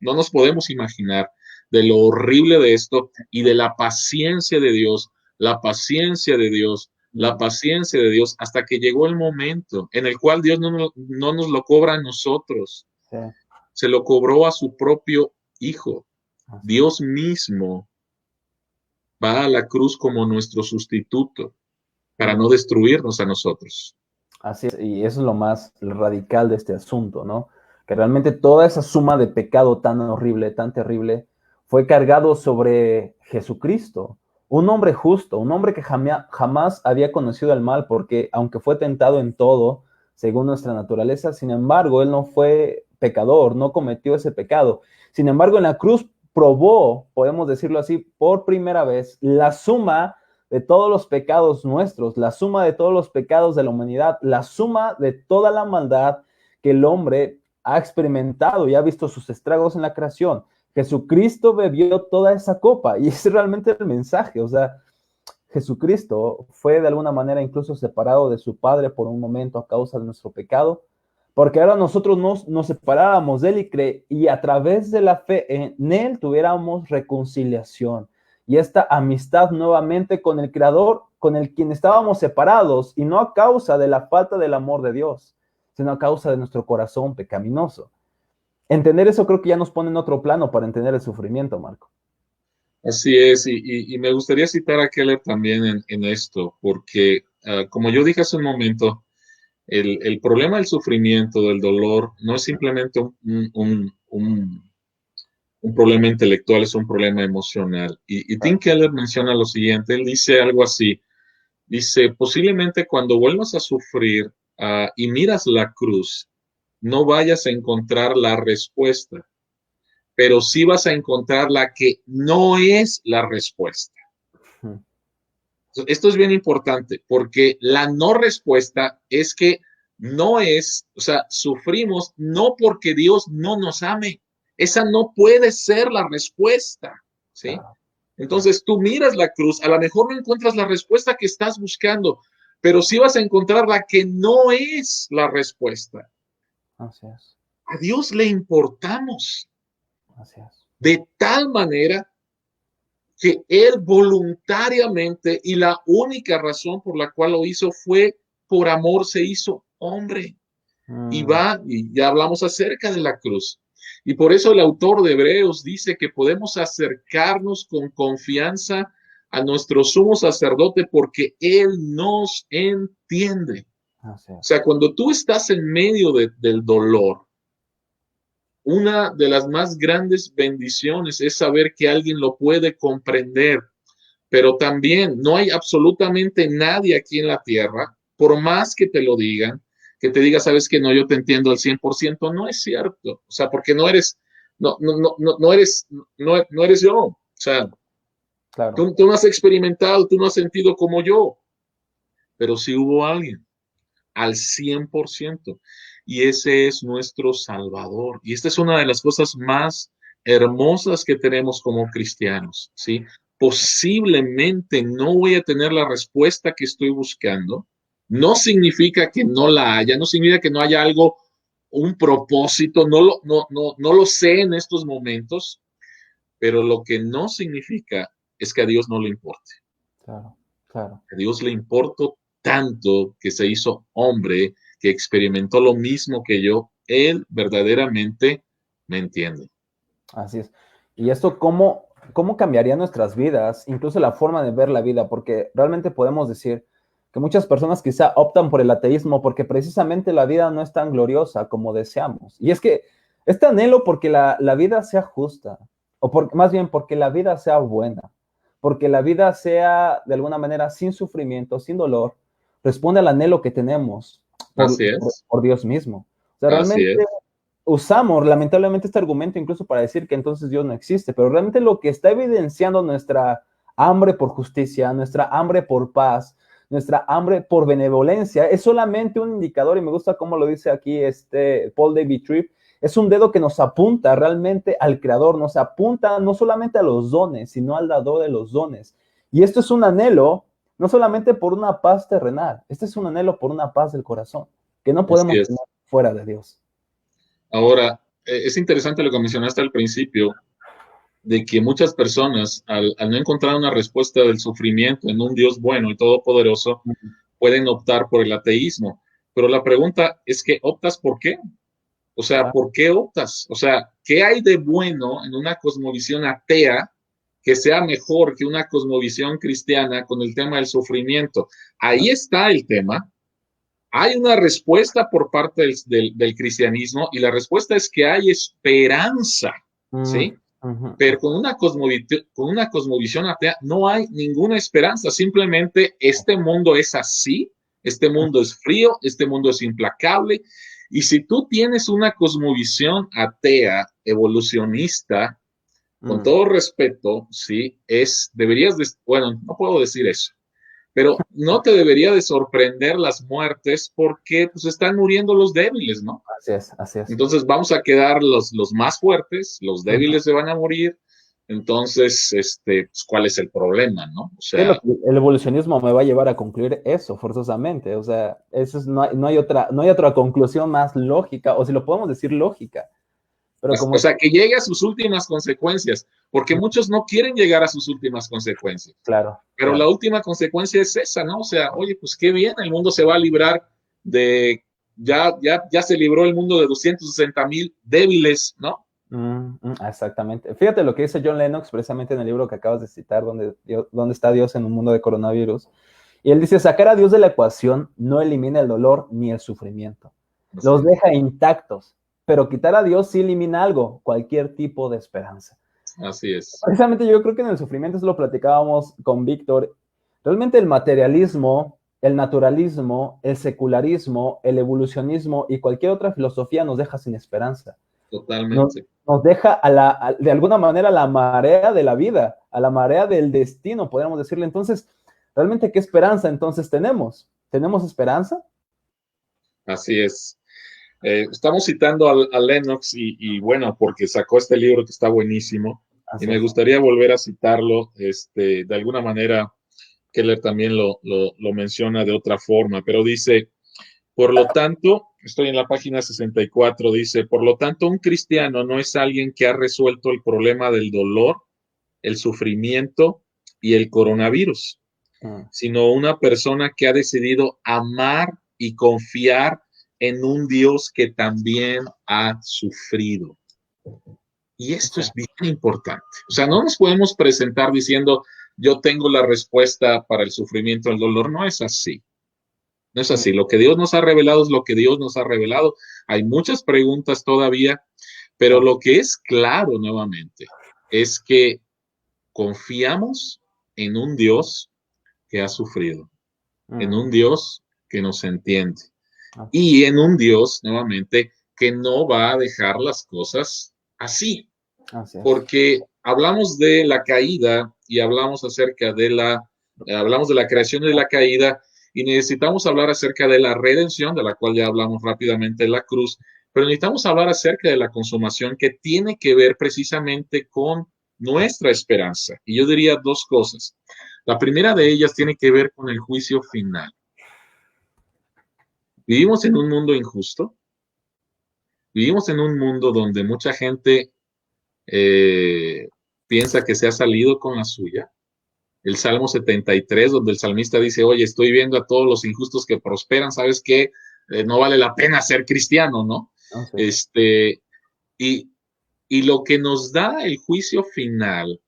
nos podemos imaginar de lo horrible de esto y de la paciencia de Dios, la paciencia de Dios, la paciencia de Dios, hasta que llegó el momento en el cual Dios no nos lo cobra a nosotros. Sí. Se lo cobró a su propio Hijo. Así. Dios mismo va a la cruz como nuestro sustituto para no destruirnos a nosotros. Así es, y eso es lo más radical de este asunto, ¿no? Que realmente toda esa suma de pecado tan horrible, tan terrible, fue cargado sobre Jesucristo, un hombre justo, un hombre que jamás había conocido el mal, porque aunque fue tentado en todo, según nuestra naturaleza, sin embargo, él no fue pecador, no cometió ese pecado. Sin embargo, en la cruz probó, podemos decirlo así, por primera vez, la suma de todos los pecados nuestros, la suma de todos los pecados de la humanidad, la suma de toda la maldad que el hombre ha experimentado y ha visto sus estragos en la creación. Jesucristo bebió toda esa copa y ese es realmente el mensaje. O sea, Jesucristo fue de alguna manera incluso separado de su Padre por un momento a causa de nuestro pecado, porque ahora nosotros nos separáramos de Él y a través de la fe en Él tuviéramos reconciliación y esta amistad nuevamente con el Creador, con el quien estábamos separados, y no a causa de la falta del amor de Dios, sino a causa de nuestro corazón pecaminoso. Entender eso creo que ya nos pone en otro plano para entender el sufrimiento, Marco. Así es, y me gustaría citar a Keller también en esto, porque como yo dije hace un momento, el problema del sufrimiento, del dolor, no es simplemente un problema intelectual, es un problema emocional. Y Tim Keller menciona lo siguiente, él dice algo así, dice, posiblemente cuando vuelvas a sufrir y miras la cruz, no vayas a encontrar la respuesta, pero sí vas a encontrar la que no es la respuesta. Esto es bien importante porque la no respuesta es que no es, o sea, sufrimos no porque Dios no nos ame. Esa no puede ser la respuesta, ¿sí? Entonces tú miras la cruz, a lo mejor no encuentras la respuesta que estás buscando, pero sí vas a encontrar la que no es la respuesta. Así es. A Dios le importamos. Así es. De tal manera que Él voluntariamente, y la única razón por la cual lo hizo fue por amor, se hizo hombre. Y ya hablamos acerca de la cruz. Y por eso el autor de Hebreos dice que podemos acercarnos con confianza a nuestro sumo sacerdote porque Él nos entiende. O sea, cuando tú estás en medio del dolor, una de las más grandes bendiciones es saber que alguien lo puede comprender, pero también no hay absolutamente nadie aquí en la tierra, por más que te lo digan, que te diga, sabes que no, yo te entiendo al 100%, no es cierto, o sea, porque no eres yo, o sea, claro. tú no has experimentado, tú no has sentido como yo, pero sí hubo alguien al 100%. Y ese es nuestro Salvador. Y esta es una de las cosas más hermosas que tenemos como cristianos, ¿sí? Posiblemente no voy a tener la respuesta que estoy buscando. No significa que no la haya, no significa que no haya algo, un propósito, no lo sé en estos momentos, pero lo que no significa es que a Dios no le importe. Claro, claro. A Dios le importó tanto que se hizo hombre, que experimentó lo mismo que yo. Él verdaderamente me entiende. Así es. Y esto, ¿cómo cambiaría nuestras vidas, incluso la forma de ver la vida? Porque realmente podemos decir que muchas personas quizá optan por el ateísmo porque precisamente la vida no es tan gloriosa como deseamos. Y es que este anhelo porque la vida sea justa, más bien porque la vida sea buena, porque la vida sea de alguna manera sin sufrimiento, sin dolor, responde al anhelo que tenemos Así es. por Dios mismo. O sea, Así realmente es. usamos lamentablemente este argumento incluso para decir que entonces Dios no existe, pero realmente lo que está evidenciando nuestra hambre por justicia, nuestra hambre por paz, nuestra hambre por benevolencia, es solamente un indicador, y me gusta cómo lo dice aquí Paul David Tripp, es un dedo que nos apunta realmente al Creador, nos apunta no solamente a los dones, sino al dador de los dones. Y esto es un anhelo, no solamente por una paz terrenal, este es un anhelo por una paz del corazón, que no podemos tener fuera de Dios. Ahora, es interesante lo que mencionaste al principio, de que muchas personas, al no encontrar una respuesta del sufrimiento en un Dios bueno y todopoderoso, pueden optar por el ateísmo. Pero la pregunta es que, ¿optas por qué? O sea, ¿por qué optas? O sea, ¿qué hay de bueno en una cosmovisión atea que sea mejor que una cosmovisión cristiana con el tema del sufrimiento? Ahí está el tema. Hay una respuesta por parte del cristianismo y la respuesta es que hay esperanza, ¿sí? Pero con una cosmovisión atea no hay ninguna esperanza. Simplemente este mundo es así, este mundo es frío, este mundo es implacable. Y si tú tienes una cosmovisión atea, evolucionista, con todo respeto, sí, bueno, no puedo decir eso, pero no te debería de sorprender las muertes porque pues están muriendo los débiles, ¿no? Así es, así es. Entonces vamos a quedar los más fuertes, los débiles se van a morir. Entonces, pues, ¿cuál es el problema, no? O sea, El evolucionismo me va a llevar a concluir eso forzosamente. O sea, no hay otra conclusión más lógica, o si lo podemos decir lógica. Pero o sea, que llegue a sus últimas consecuencias, porque muchos no quieren llegar a sus últimas consecuencias. Claro. Pero la última consecuencia es esa, ¿no? O sea, oye, pues qué bien, el mundo se va a librar ya se libró el mundo de 260,000 débiles, ¿no? Exactamente. Fíjate lo que dice John Lennox precisamente en el libro que acabas de citar, donde está Dios en un mundo de coronavirus. Y él dice, sacar a Dios de la ecuación no elimina el dolor ni el sufrimiento. Los deja intactos, pero quitar a Dios sí elimina algo, cualquier tipo de esperanza. Así es. Precisamente yo creo que en el sufrimiento, eso lo platicábamos con Víctor, realmente el materialismo, el naturalismo, el secularismo, el evolucionismo y cualquier otra filosofía nos deja sin esperanza. Totalmente. Nos deja de alguna manera a la marea de la vida, a la marea del destino, podríamos decirle. Entonces, ¿realmente qué esperanza entonces tenemos? ¿Tenemos esperanza? Así es. Estamos citando a Lennox y bueno, porque sacó este libro que está buenísimo. Así y me gustaría volver a citarlo. De alguna manera, Keller también lo menciona de otra forma, pero dice, por lo tanto, estoy en la página 64, dice, por lo tanto, un cristiano no es alguien que ha resuelto el problema del dolor, el sufrimiento y el coronavirus, sino una persona que ha decidido amar y confiar en un Dios que también ha sufrido. Y esto es bien importante. O sea, no nos podemos presentar diciendo, yo tengo la respuesta para el sufrimiento, el dolor. No es así. No es así. Lo que Dios nos ha revelado es lo que Dios nos ha revelado. Hay muchas preguntas todavía, pero lo que es claro nuevamente es que confiamos en un Dios que ha sufrido, en un Dios que nos entiende y en un Dios nuevamente que no va a dejar las cosas así. Porque hablamos de la caída y hablamos acerca hablamos de la creación y de la caída y necesitamos hablar acerca de la redención, de la cual ya hablamos rápidamente en la cruz, pero necesitamos hablar acerca de la consumación que tiene que ver precisamente con nuestra esperanza. Y yo diría dos cosas. La primera de ellas tiene que ver con el juicio final. Vivimos en un mundo injusto. Vivimos en un mundo donde mucha gente piensa que se ha salido con la suya. El Salmo 73, donde el salmista dice, oye, estoy viendo a todos los injustos que prosperan, ¿sabes qué? No vale la pena ser cristiano, ¿no? Y lo que nos da el juicio final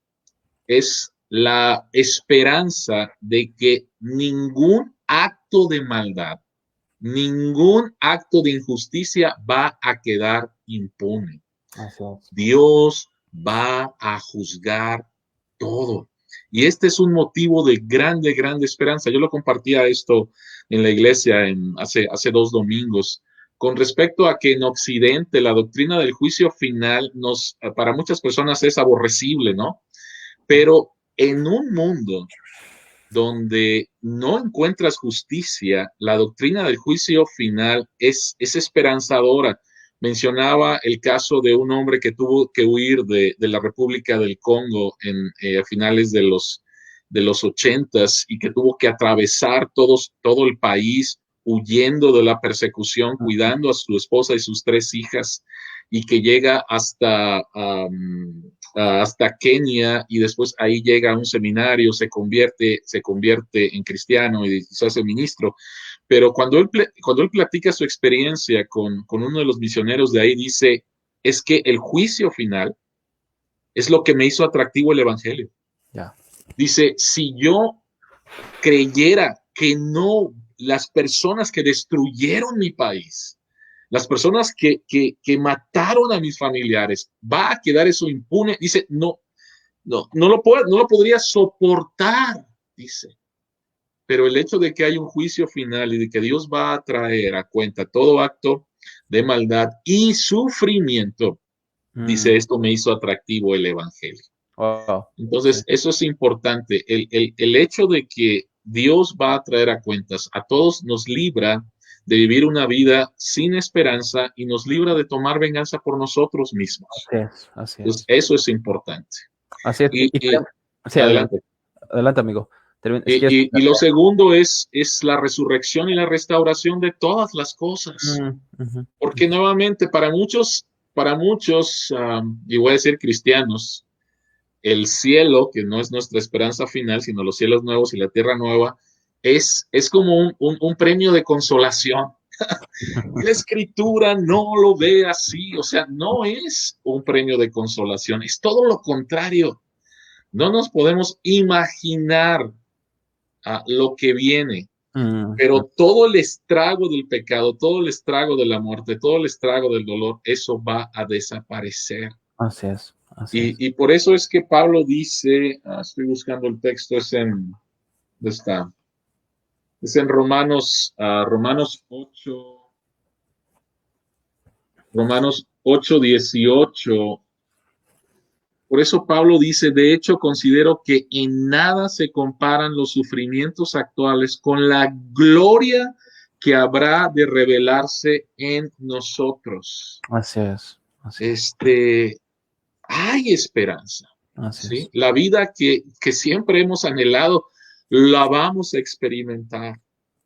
es la esperanza de que ningún acto de maldad, ningún acto de injusticia va a quedar impune. Dios va a juzgar todo. Y este es un motivo de grande esperanza. Yo lo compartía esto en la iglesia hace 2 domingos, con respecto a que en Occidente la doctrina del juicio final para muchas personas es aborrecible, ¿no? Pero en un mundo donde no encuentras justicia, la doctrina del juicio final es esperanzadora. Mencionaba el caso de un hombre que tuvo que huir de la República del Congo a finales de los 80s y que tuvo que atravesar todo el país huyendo de la persecución, cuidando a su esposa y sus 3 hijas, y que llega hasta Kenia y después ahí llega a un seminario, se convierte en cristiano y se hace ministro. Pero cuando él platica su experiencia con uno de los misioneros de ahí, dice, es que el juicio final es lo que me hizo atractivo el evangelio. Dice, si yo creyera que no, las personas que destruyeron mi país, las personas que mataron a mis familiares, ¿va a quedar eso impune? Dice, no, no lo podría soportar, dice. Pero el hecho de que hay un juicio final y de que Dios va a traer a cuenta todo acto de maldad y sufrimiento, dice, esto me hizo atractivo el evangelio. Wow. Entonces, Sí. eso es importante. El hecho de que Dios va a traer a cuentas a todos nos libra de vivir una vida sin esperanza y nos libra de tomar venganza por nosotros mismos. Así es, así Entonces, es. eso es importante. Así es. Y Sí, adelante, adelante. adelante, amigo. Si quieres. Y lo segundo es la resurrección y la restauración de todas las cosas. Ujú. Porque nuevamente, para muchos, y voy a decir cristianos, el cielo, que no es nuestra esperanza final, sino los cielos nuevos y la tierra nueva, es como un premio de consolación. Y la escritura no lo ve así, o sea, no es un premio de consolación, es todo lo contrario. No nos podemos imaginar lo que viene, pero todo el estrago del pecado, todo el estrago de la muerte, todo el estrago del dolor, eso va a desaparecer. Así es, así es. Y por eso es que Pablo dice, estoy buscando el texto, ¿dónde está? Es en Romanos 8, Romanos 8:18. Por eso Pablo dice, de hecho, considero que en nada se comparan los sufrimientos actuales con la gloria que habrá de revelarse en nosotros. Así es, así es, Hay esperanza, así ¿sí? es. La vida que siempre hemos anhelado, la vamos a experimentar.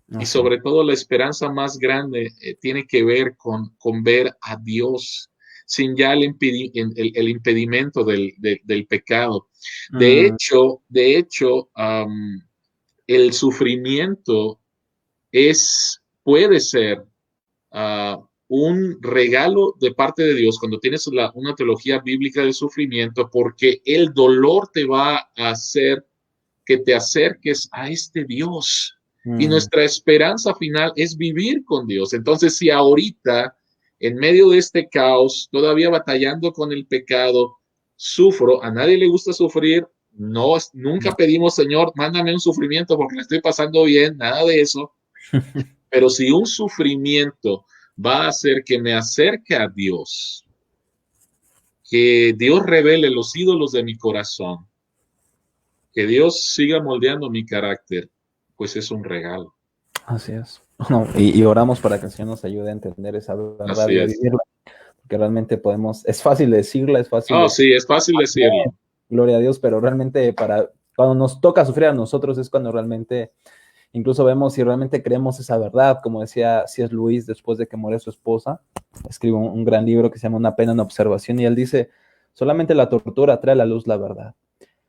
Y Así es. sobre todo la esperanza más grande tiene que ver con ver a Dios sin ya el impedimento del pecado. Mm, De hecho, el sufrimiento puede ser un regalo de parte de Dios cuando tienes una teología bíblica del sufrimiento, porque el dolor te va a hacer que te acerques a este Dios. Y mm, nuestra esperanza final es vivir con Dios. Entonces, si ahorita, en medio de este caos, todavía batallando con el pecado, sufro, a nadie le gusta sufrir, no, nunca pedimos, Señor, mándame un sufrimiento porque le estoy pasando bien, nada de eso. Pero si un sufrimiento va a hacer que me acerque a Dios, que Dios revele los ídolos de mi corazón, que Dios siga moldeando mi carácter, pues es un regalo. Así es. No, y oramos para que el Señor nos ayude a entender esa verdad Así y a es. vivirla, porque realmente es fácil decirla, es fácil Oh, decir, sí, es fácil decirlo. gloria a Dios, pero realmente cuando nos toca sufrir a nosotros es cuando realmente, incluso vemos si realmente creemos esa verdad, como decía C.S. Lewis después de que muere su esposa, escribe un gran libro que se llama Una pena en observación, y él dice, solamente la tortura trae a la luz la verdad.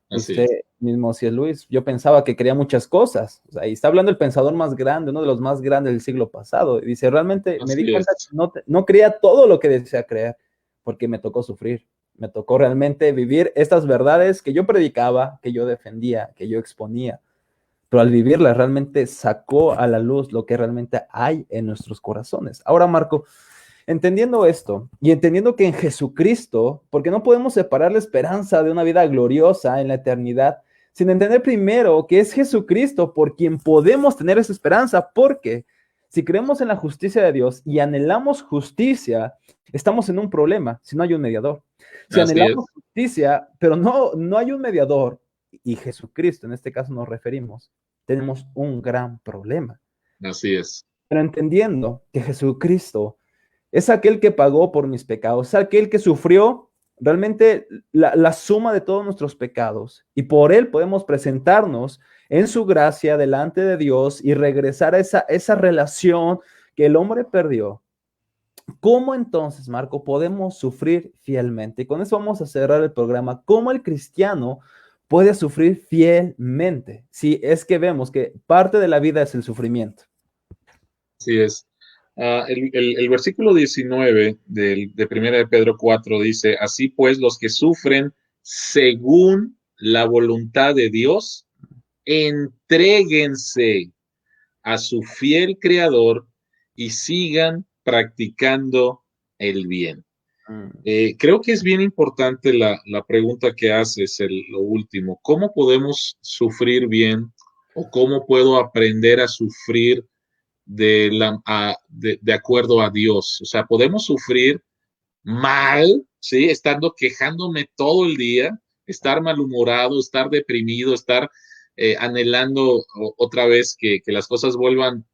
Así es. Dice mismo C.S. Lewis, yo pensaba que creía muchas cosas, o sea, y está hablando el pensador más grande, uno de los más grandes del siglo pasado, y dice, realmente me di Así cuenta es. que no creía todo lo que decía creer, porque me tocó sufrir, me tocó realmente vivir estas verdades que yo predicaba, que yo defendía, que yo exponía, pero al vivirlas realmente sacó a la luz lo que realmente hay en nuestros corazones. Ahora, Marco, entendiendo esto y entendiendo que en Jesucristo, porque no podemos separar la esperanza de una vida gloriosa en la eternidad, sin entender primero que es Jesucristo por quien podemos tener esa esperanza, porque si creemos en la justicia de Dios y anhelamos justicia, estamos en un problema si no hay un mediador. Si Así anhelamos es. justicia, pero no hay un mediador, y Jesucristo en este caso nos referimos, tenemos un gran problema. Así es. Pero entendiendo que Jesucristo es aquel que pagó por mis pecados, es aquel que sufrió realmente la suma de todos nuestros pecados, y por él podemos presentarnos en su gracia delante de Dios y regresar a esa relación que el hombre perdió. ¿Cómo entonces, Marco, podemos sufrir fielmente? Y con eso vamos a cerrar el programa. ¿Cómo el cristiano puede sufrir fielmente? Si es que vemos que parte de la vida es el sufrimiento. Así es. El versículo 19 de Primera de Pedro 4 dice, así pues los que sufren según la voluntad de Dios, entréguense a su fiel creador y sigan practicando el bien. Mm. Creo que es bien importante la pregunta que haces, lo último. ¿Cómo podemos sufrir bien o cómo puedo aprender a sufrir de acuerdo a Dios? O sea, podemos sufrir mal, ¿sí? Estando quejándome todo el día, estar malhumorado, estar deprimido, estar anhelando otra vez que las cosas vuelvan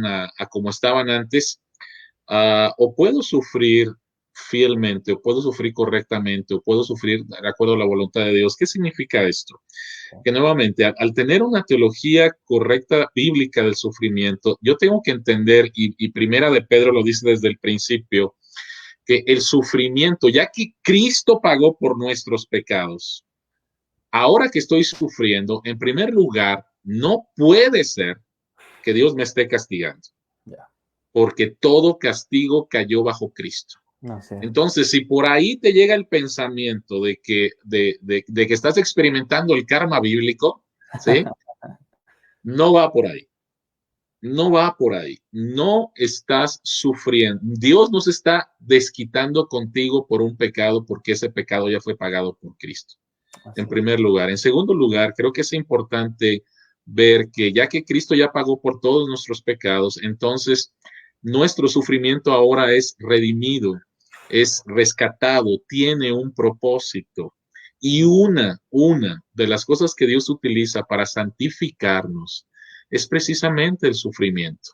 a como estaban antes. O puedo sufrir fielmente, o puedo sufrir correctamente, o puedo sufrir de acuerdo a la voluntad de Dios. ¿Qué significa esto? Que nuevamente, al tener una teología correcta, bíblica del sufrimiento, yo tengo que entender, y Primera de Pedro lo dice desde el principio, que el sufrimiento, ya que Cristo pagó por nuestros pecados, ahora que estoy sufriendo, en primer lugar, no puede ser que Dios me esté castigando, porque todo castigo cayó bajo Cristo. No sé. Entonces, si por ahí te llega el pensamiento de que estás experimentando el karma bíblico, ¿sí? No va por ahí. No va por ahí. No estás sufriendo. Dios no se está desquitando contigo por un pecado porque ese pecado ya fue pagado por Cristo. En primer lugar. En segundo lugar, creo que es importante ver que ya que Cristo ya pagó por todos nuestros pecados, entonces nuestro sufrimiento ahora es redimido, es rescatado, tiene un propósito. Y una de las cosas que Dios utiliza para santificarnos es precisamente el sufrimiento.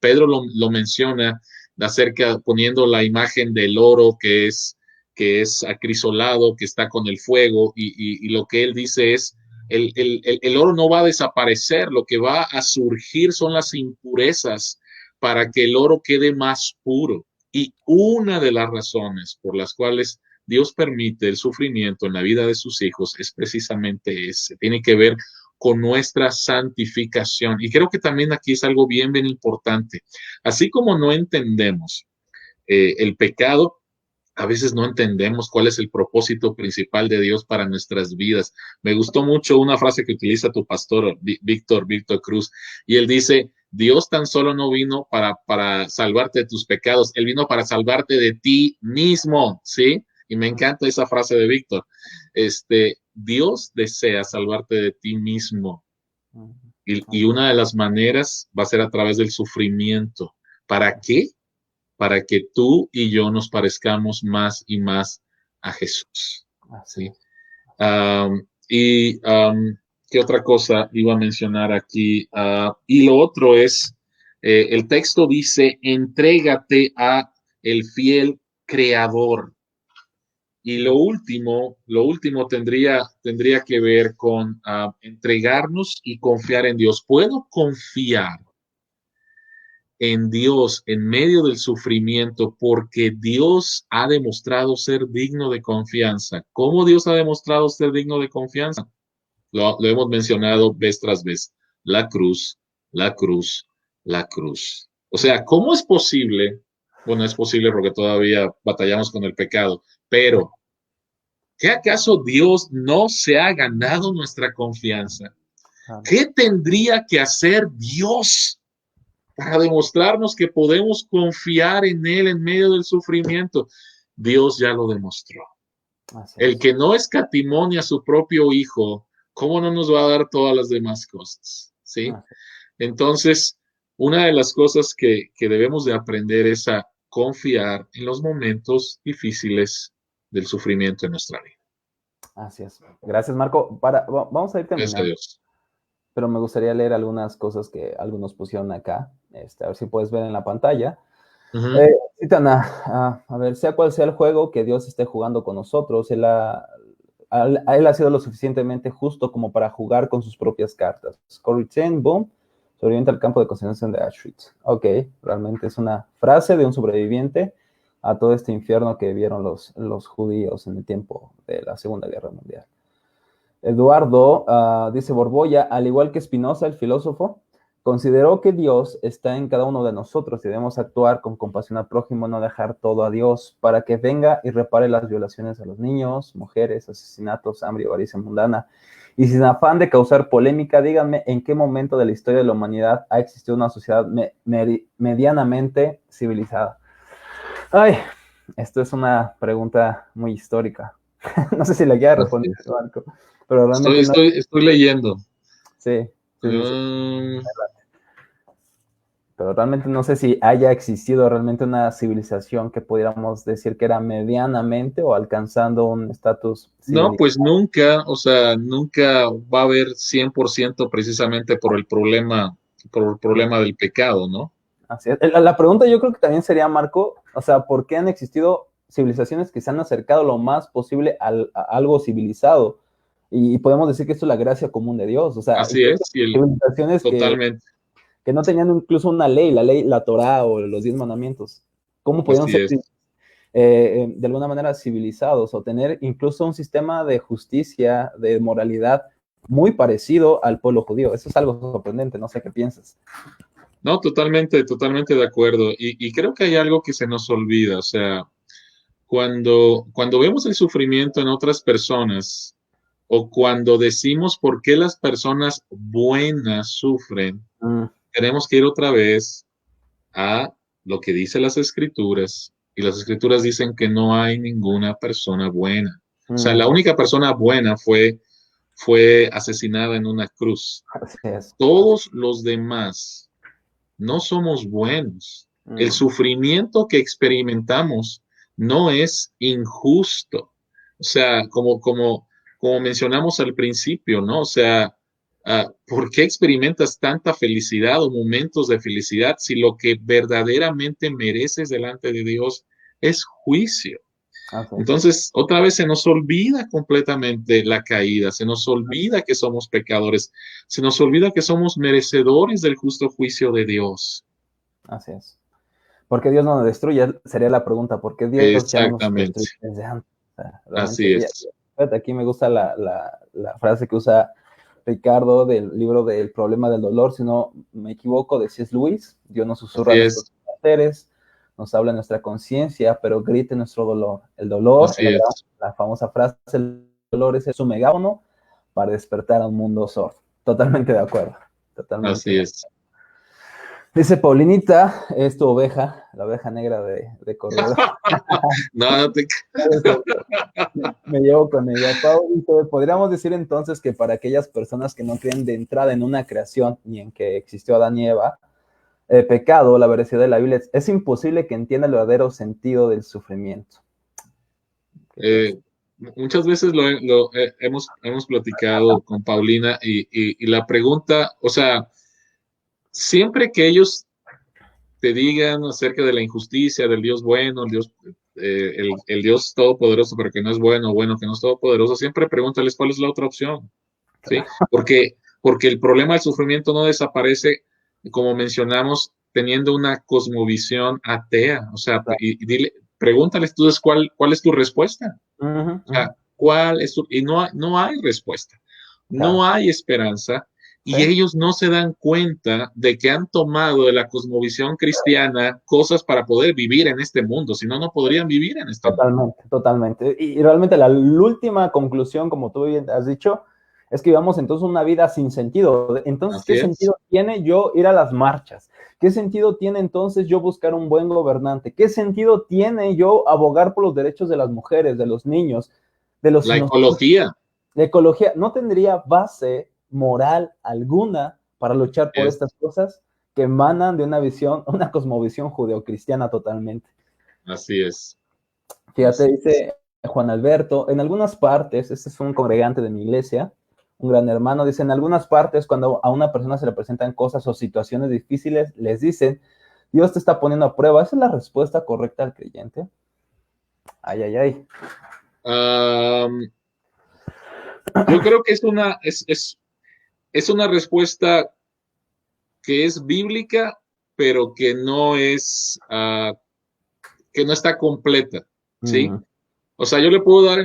Pedro lo menciona acerca, poniendo la imagen del oro que es acrisolado, que está con el fuego, y lo que él dice es, el oro no va a desaparecer, lo que va a surgir son las impurezas para que el oro quede más puro. Y una de las razones por las cuales Dios permite el sufrimiento en la vida de sus hijos es precisamente ese, tiene que ver con nuestra santificación. Y creo que también aquí es algo bien, bien importante. Así como no entendemos el pecado, a veces no entendemos cuál es el propósito principal de Dios para nuestras vidas. Me gustó mucho una frase que utiliza tu pastor, Víctor Cruz, y él dice, Dios tan solo no vino para salvarte de tus pecados, Él vino para salvarte de ti mismo, ¿sí? Y me encanta esa frase de Víctor. Dios desea salvarte de ti mismo. Y una de las maneras va a ser a través del sufrimiento. ¿Para qué? Para que tú y yo nos parezcamos más y más a Jesús. ¿Sí? ¿Qué otra cosa iba a mencionar aquí? Y lo otro es, el texto dice, entrégate a el fiel creador. Y lo último tendría que ver con entregarnos y confiar en Dios. ¿Puedo confiar en Dios en medio del sufrimiento porque Dios ha demostrado ser digno de confianza? ¿Cómo Dios ha demostrado ser digno de confianza? Lo hemos mencionado vez tras vez. La cruz, la cruz, la cruz. O sea, ¿cómo es posible? Bueno, es posible porque todavía batallamos con el pecado, pero ¿qué acaso Dios no se ha ganado nuestra confianza? ¿Qué tendría que hacer Dios para demostrarnos que podemos confiar en Él en medio del sufrimiento? Dios ya lo demostró. El que no escatimonia a su propio Hijo, ¿cómo no nos va a dar todas las demás cosas? ¿Sí? Entonces, una de las cosas que debemos de aprender es a confiar en los momentos difíciles del sufrimiento en nuestra vida. Así es. Gracias, Marco. Vamos a ir terminando. Gracias a Dios. Pero me gustaría leer algunas cosas que algunos pusieron acá. A ver si puedes ver en la pantalla. Citan a ver, sea cual sea el juego que Dios esté jugando con nosotros, Él ha sido lo suficientemente justo como para jugar con sus propias cartas. Corey Ten, boom, sobreviviente al campo de concentración de Auschwitz. Ok, realmente es una frase de un sobreviviente a todo este infierno que vieron los judíos en el tiempo de la Segunda Guerra Mundial. Eduardo dice Borbolla, al igual que Spinoza, el filósofo, Consideró que Dios está en cada uno de nosotros y debemos actuar con compasión al prójimo, no dejar todo a Dios, para que venga y repare las violaciones a los niños, mujeres, asesinatos, hambre y avaricia mundana. Y sin afán de causar polémica, díganme en qué momento de la historia de la humanidad ha existido una sociedad medianamente civilizada. Ay, esto es una pregunta muy histórica. No sé si le queda responder, Marco, pero realmente estoy leyendo. Sí. Pero realmente no sé si haya existido realmente una civilización que pudiéramos decir que era medianamente o alcanzando un estatus civilizado. No, pues nunca, o sea, nunca va a haber 100% precisamente por el problema del pecado, ¿no? Así es. La pregunta yo creo que también sería, Marco, o sea, ¿por qué han existido civilizaciones que se han acercado lo más posible a algo civilizado? Y podemos decir que esto es la gracia común de Dios, o sea, así es, civilizaciones totalmente. que no tenían incluso una ley, la Torá o los 10 mandamientos. ¿Cómo podían ser de alguna manera civilizados o tener incluso un sistema de justicia, de moralidad muy parecido al pueblo judío? Eso es algo sorprendente, no sé qué piensas. No, totalmente de acuerdo. Y creo que hay algo que se nos olvida, o sea, cuando vemos el sufrimiento en otras personas o cuando decimos por qué las personas buenas sufren, tenemos que ir otra vez a lo que dice las escrituras, y las escrituras dicen que no hay ninguna persona buena. O sea, la única persona buena fue asesinada en una cruz. Así es. Todos los demás no somos buenos. El sufrimiento que experimentamos no es injusto. O sea, como mencionamos al principio, ¿no? O sea, ¿por qué experimentas tanta felicidad o momentos de felicidad si lo que verdaderamente mereces delante de Dios es juicio? Entonces, otra vez se nos olvida completamente la caída, se nos olvida que somos pecadores, se nos olvida que somos merecedores del justo juicio de Dios. Así es. ¿Por qué Dios no nos destruye? Sería la pregunta. ¿Por qué Dios ya no nos destruye desde antes? O sea, así es. Aquí me gusta la frase que usa Ricardo del libro del problema del dolor, si no me equivoco, de C.S. Lewis. Dios nos susurra a nuestros placeres, nos habla en nuestra conciencia, pero grita en nuestro dolor. El dolor, la famosa frase, el dolor es su megáfono para despertar a un mundo sordo. Totalmente de acuerdo. Totalmente. Así es. Dice Paulinita, es tu oveja, la oveja negra de corredor. No te... Me llevo con ella. Pau dice, podríamos decir entonces que para aquellas personas que no creen de entrada en una creación ni en que existió Adán y Eva, el pecado, la veracidad de la Biblia, es imposible que entienda el verdadero sentido del sufrimiento. Muchas veces hemos platicado con Paulina y la pregunta, o sea, siempre que ellos te digan acerca de la injusticia, del Dios bueno, el Dios todopoderoso, pero que no es bueno, bueno, que no es todopoderoso, siempre pregúntales cuál es la otra opción, ¿sí? Porque el problema del sufrimiento no desaparece, como mencionamos, teniendo una cosmovisión atea, o sea, pregúntales tú cuál es tu respuesta. O sea, ¿cuál es y no hay respuesta, no hay esperanza. Y ellos no se dan cuenta de que han tomado de la cosmovisión cristiana cosas para poder vivir en este mundo, si no, no podrían vivir en este mundo. Totalmente. Y realmente la última conclusión, como tú bien has dicho, es que vivamos entonces una vida sin sentido. Entonces, ¿qué sentido tiene yo ir a las marchas? ¿Qué sentido tiene entonces yo buscar un buen gobernante? ¿Qué sentido tiene yo abogar por los derechos de las mujeres, de los niños, de los... La ecología. La ecología no tendría base moral alguna para luchar por estas cosas que emanan de una visión, una cosmovisión judeocristiana totalmente. Así es. Fíjate, dice Juan Alberto, en algunas partes, este es un congregante de mi iglesia, un gran hermano, dice, en algunas partes cuando a una persona se le presentan cosas o situaciones difíciles, les dicen, Dios te está poniendo a prueba. ¿Esa es la respuesta correcta al creyente? Ay, ay, ay. Yo creo que es una respuesta que es bíblica, pero que no está completa, ¿sí? O sea, yo le puedo dar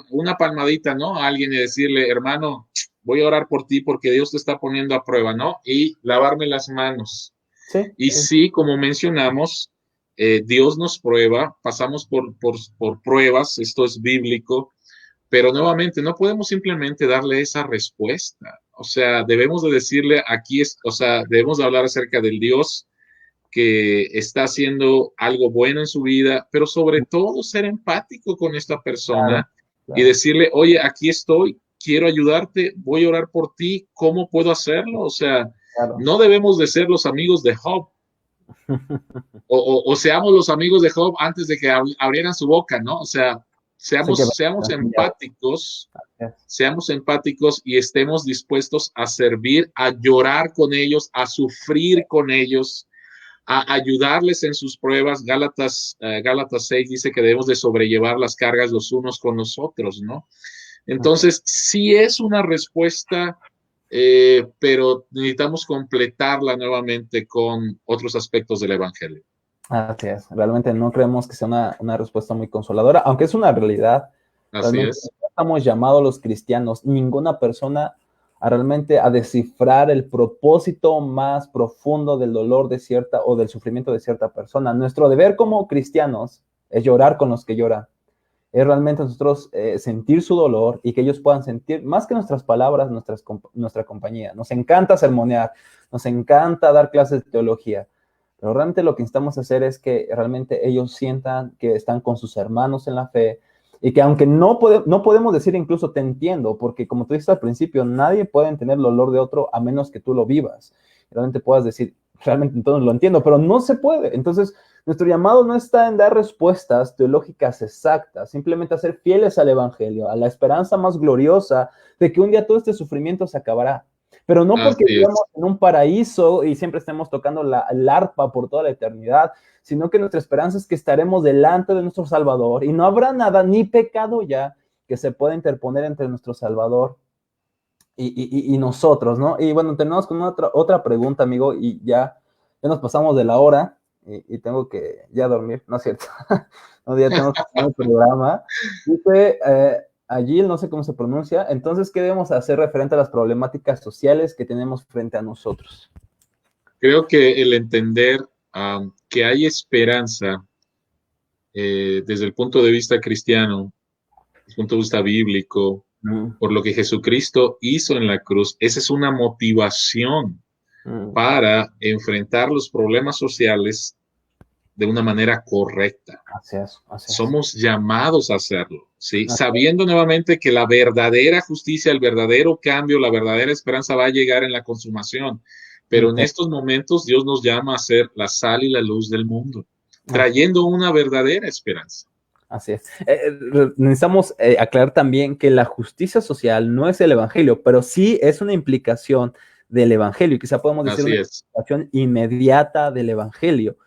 una palmadita, ¿no? A alguien y decirle, hermano, voy a orar por ti porque Dios te está poniendo a prueba, ¿no? Y lavarme las manos. Sí, Y sí, sí, como mencionamos, Dios nos prueba, pasamos por pruebas, esto es bíblico, pero nuevamente no podemos simplemente darle esa respuesta. O sea, debemos de decirle aquí, o sea, debemos de hablar acerca del Dios que está haciendo algo bueno en su vida, pero sobre todo ser empático con esta claro, persona y claro, decirle, oye, aquí estoy, quiero ayudarte, voy a orar por ti, ¿cómo puedo hacerlo? O sea, claro. no debemos de ser los amigos de Job, o seamos los amigos de Job antes de que abrieran su boca, ¿no? O sea, Sé que seamos empáticos y estemos dispuestos a servir, a llorar con ellos, a sufrir con ellos, a ayudarles en sus pruebas. Gálatas 6 dice que debemos de sobrellevar las cargas los unos con los otros, ¿no? Entonces, sí es una respuesta, pero necesitamos completarla nuevamente con otros aspectos del Evangelio. así es. Realmente no creemos que sea una respuesta muy consoladora, aunque es una realidad. Así Realmente es. no estamos llamados los cristianos, ninguna persona, a realmente a descifrar el propósito más profundo del dolor de cierta o del sufrimiento de cierta persona. Nuestro deber como cristianos es llorar con los que lloran. Es realmente nosotros sentir su dolor y que ellos puedan sentir, más que nuestras palabras, nuestra compañía. Nos encanta sermonear, nos encanta dar clases de teología, pero realmente lo que necesitamos hacer es que realmente ellos sientan que están con sus hermanos en la fe y que aunque no podemos decir incluso te entiendo, porque como tú dijiste al principio, nadie puede entender el dolor de otro a menos que tú lo vivas. Realmente puedas decir, realmente entonces lo entiendo, pero no se puede. Entonces, nuestro llamado no está en dar respuestas teológicas exactas, simplemente a ser fieles al Evangelio, a la esperanza más gloriosa de que un día todo este sufrimiento se acabará. Pero no porque Así vivamos es. en un paraíso y siempre estemos tocando el arpa por toda la eternidad, sino que nuestra esperanza es que estaremos delante de nuestro Salvador y no habrá nada, ni pecado ya, que se pueda interponer entre nuestro Salvador y nosotros, ¿no? Y bueno, tenemos con otra pregunta, amigo, y ya nos pasamos de la hora y tengo que ya dormir, ¿no es cierto? No, ya tenemos que hacer el programa. Dice allí, no sé cómo se pronuncia, entonces, ¿qué debemos hacer referente a las problemáticas sociales que tenemos frente a nosotros? Creo que el entender que hay esperanza desde el punto de vista cristiano, desde el punto de vista bíblico, Mm, por lo que Jesucristo hizo en la cruz, esa es una motivación mm, para enfrentar los problemas sociales de una manera correcta. así es, así es. Somos llamados a hacerlo, ¿sí? Así Sabiendo nuevamente que la verdadera justicia, el verdadero cambio, la verdadera esperanza va a llegar en la consumación. Pero en es, estos momentos Dios nos llama a ser la sal y la luz del mundo, así es. trayendo una verdadera esperanza. Así es. Necesitamos aclarar también que la justicia social no es el evangelio, pero sí es una implicación del evangelio, y quizá podemos decir Así una es. implicación inmediata del evangelio.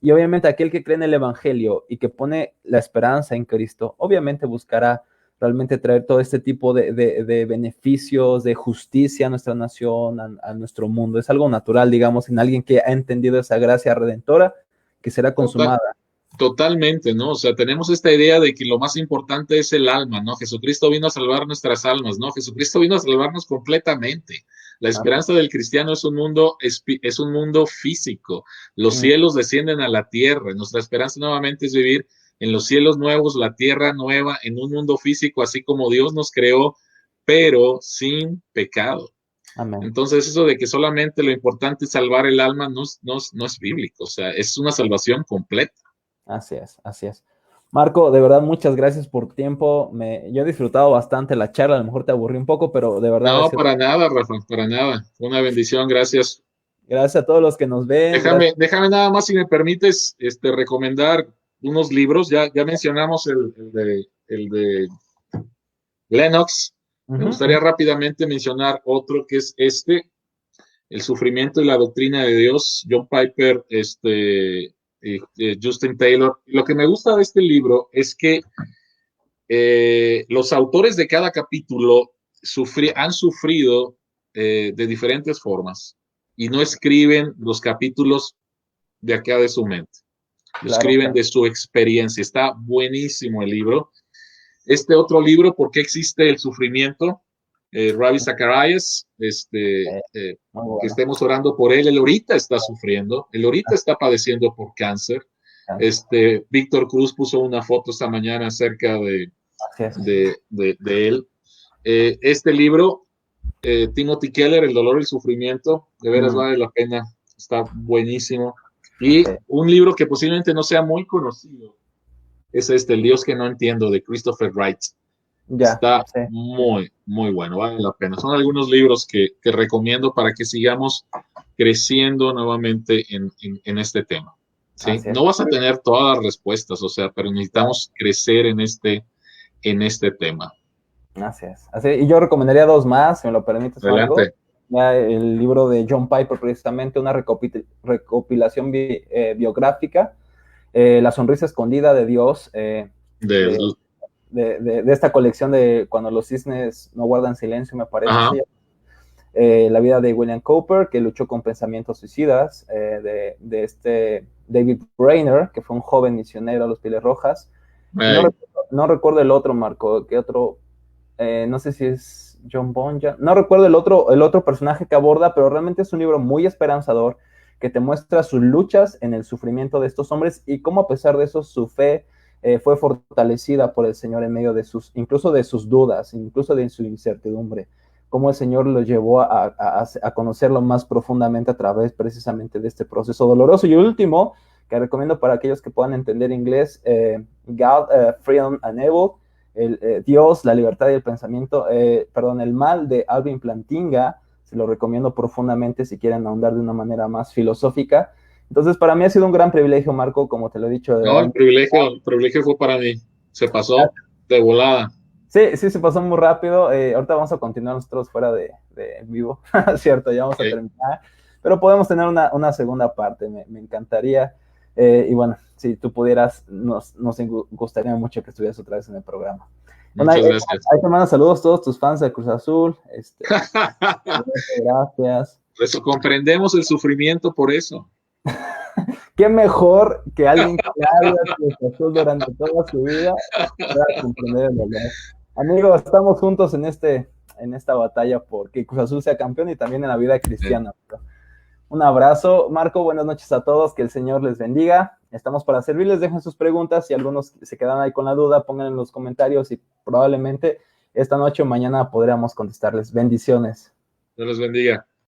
Y obviamente aquel que cree en el evangelio y que pone la esperanza en Cristo, obviamente buscará realmente traer todo este tipo de beneficios, de justicia a nuestra nación, a nuestro mundo. Es algo natural, digamos, en alguien que ha entendido esa gracia redentora que será Total, consumada. Totalmente, ¿no? O sea, tenemos esta idea de que lo más importante es el alma, ¿no? Jesucristo vino a salvar nuestras almas, ¿no? Jesucristo vino a salvarnos completamente. La esperanza del cristiano es un mundo físico. Los cielos descienden a la tierra. Nuestra esperanza nuevamente es vivir en los cielos nuevos, la tierra nueva, en un mundo físico, así como Dios nos creó, pero sin pecado. Amén. Entonces, eso de que solamente lo importante es salvar el alma no es bíblico, o sea, es una salvación completa. Así es, así es. Marco, de verdad, muchas gracias por tu tiempo. Yo he disfrutado bastante la charla, a lo mejor te aburrí un poco, pero de verdad, No, para nada, Rafa, para nada. Una bendición, gracias. gracias a todos los que nos ven. Gracias. Déjame nada más, si me permites, recomendar unos libros. Ya mencionamos el de Lennox. Me Ujú, gustaría rápidamente mencionar otro que es El sufrimiento y la doctrina de Dios, John Piper, Justin Taylor. Lo que me gusta de este libro es que los autores de cada capítulo han sufrido de diferentes formas y no escriben los capítulos de acá de su mente, lo claro, escriben claro. de su experiencia. Está buenísimo el libro. Este otro libro, ¿Por qué existe el sufrimiento? Ravi Zacharias, que Muy bueno. estemos orando por él. Él ahorita está sufriendo, él ahorita está padeciendo por cáncer. Víctor Cruz puso una foto esta mañana acerca de él. Este libro, Timothy Keller, El dolor y el sufrimiento, de veras vale la pena, está buenísimo. Y un libro que posiblemente no sea muy conocido es El Dios que no entiendo, de Christopher Wright. Está muy, muy bueno, vale la pena. Son algunos libros que recomiendo para que sigamos creciendo nuevamente en este tema. ¿Sí? No vas a tener todas las respuestas, o sea, pero necesitamos crecer en este tema. Así es. Y yo recomendaría dos más, si me lo permites, Marco. El libro de John Piper, precisamente, una recopilación biográfica, La sonrisa escondida de Dios, de esta colección de Cuando los cisnes no guardan silencio, me parece. La vida de William Cowper, que luchó con pensamientos suicidas, de este David Brainerd, que fue un joven misionero a los Pieles Rojas. No recuerdo el otro, Marco, ¿qué otro? No sé si es John Bonja, no recuerdo el otro personaje que aborda, pero realmente es un libro muy esperanzador que te muestra sus luchas en el sufrimiento de estos hombres y cómo a pesar de eso su fe fue fortalecida por el Señor en medio de incluso de sus dudas, incluso de su incertidumbre, cómo el Señor los llevó a conocerlo más profundamente a través precisamente de este proceso doloroso. Y el último, que recomiendo para aquellos que puedan entender inglés, God, Freedom and Evil, Dios, la libertad y el pensamiento, el mal, de Alvin Plantinga. Se lo recomiendo profundamente si quieren ahondar de una manera más filosófica. Entonces, para mí ha sido un gran privilegio, Marco, como te lo he dicho. No, el privilegio fue para mí. Se pasó de volada. Sí, se pasó muy rápido. Ahorita vamos a continuar nosotros fuera de vivo, ¿cierto? Ya vamos a terminar. Pero podemos tener una segunda parte, me encantaría. Y bueno, si tú pudieras, nos gustaría mucho que estuvieras otra vez en el programa. Muchas gracias. Ahí te mando saludos a todos tus fans de Cruz Azul. Gracias. Eso, comprendemos el sufrimiento por eso. Qué mejor que alguien que haya Cruz Azul durante toda su vida para comprender el dolor. Amigos, estamos juntos en esta batalla porque Cruz Azul sea campeón y también en la vida cristiana. Sí. Un abrazo, Marco, buenas noches a todos, que el Señor les bendiga. Estamos para servirles, dejen sus preguntas, si algunos se quedan ahí con la duda, pongan en los comentarios y probablemente esta noche o mañana podremos contestarles. Bendiciones. Dios los bendiga.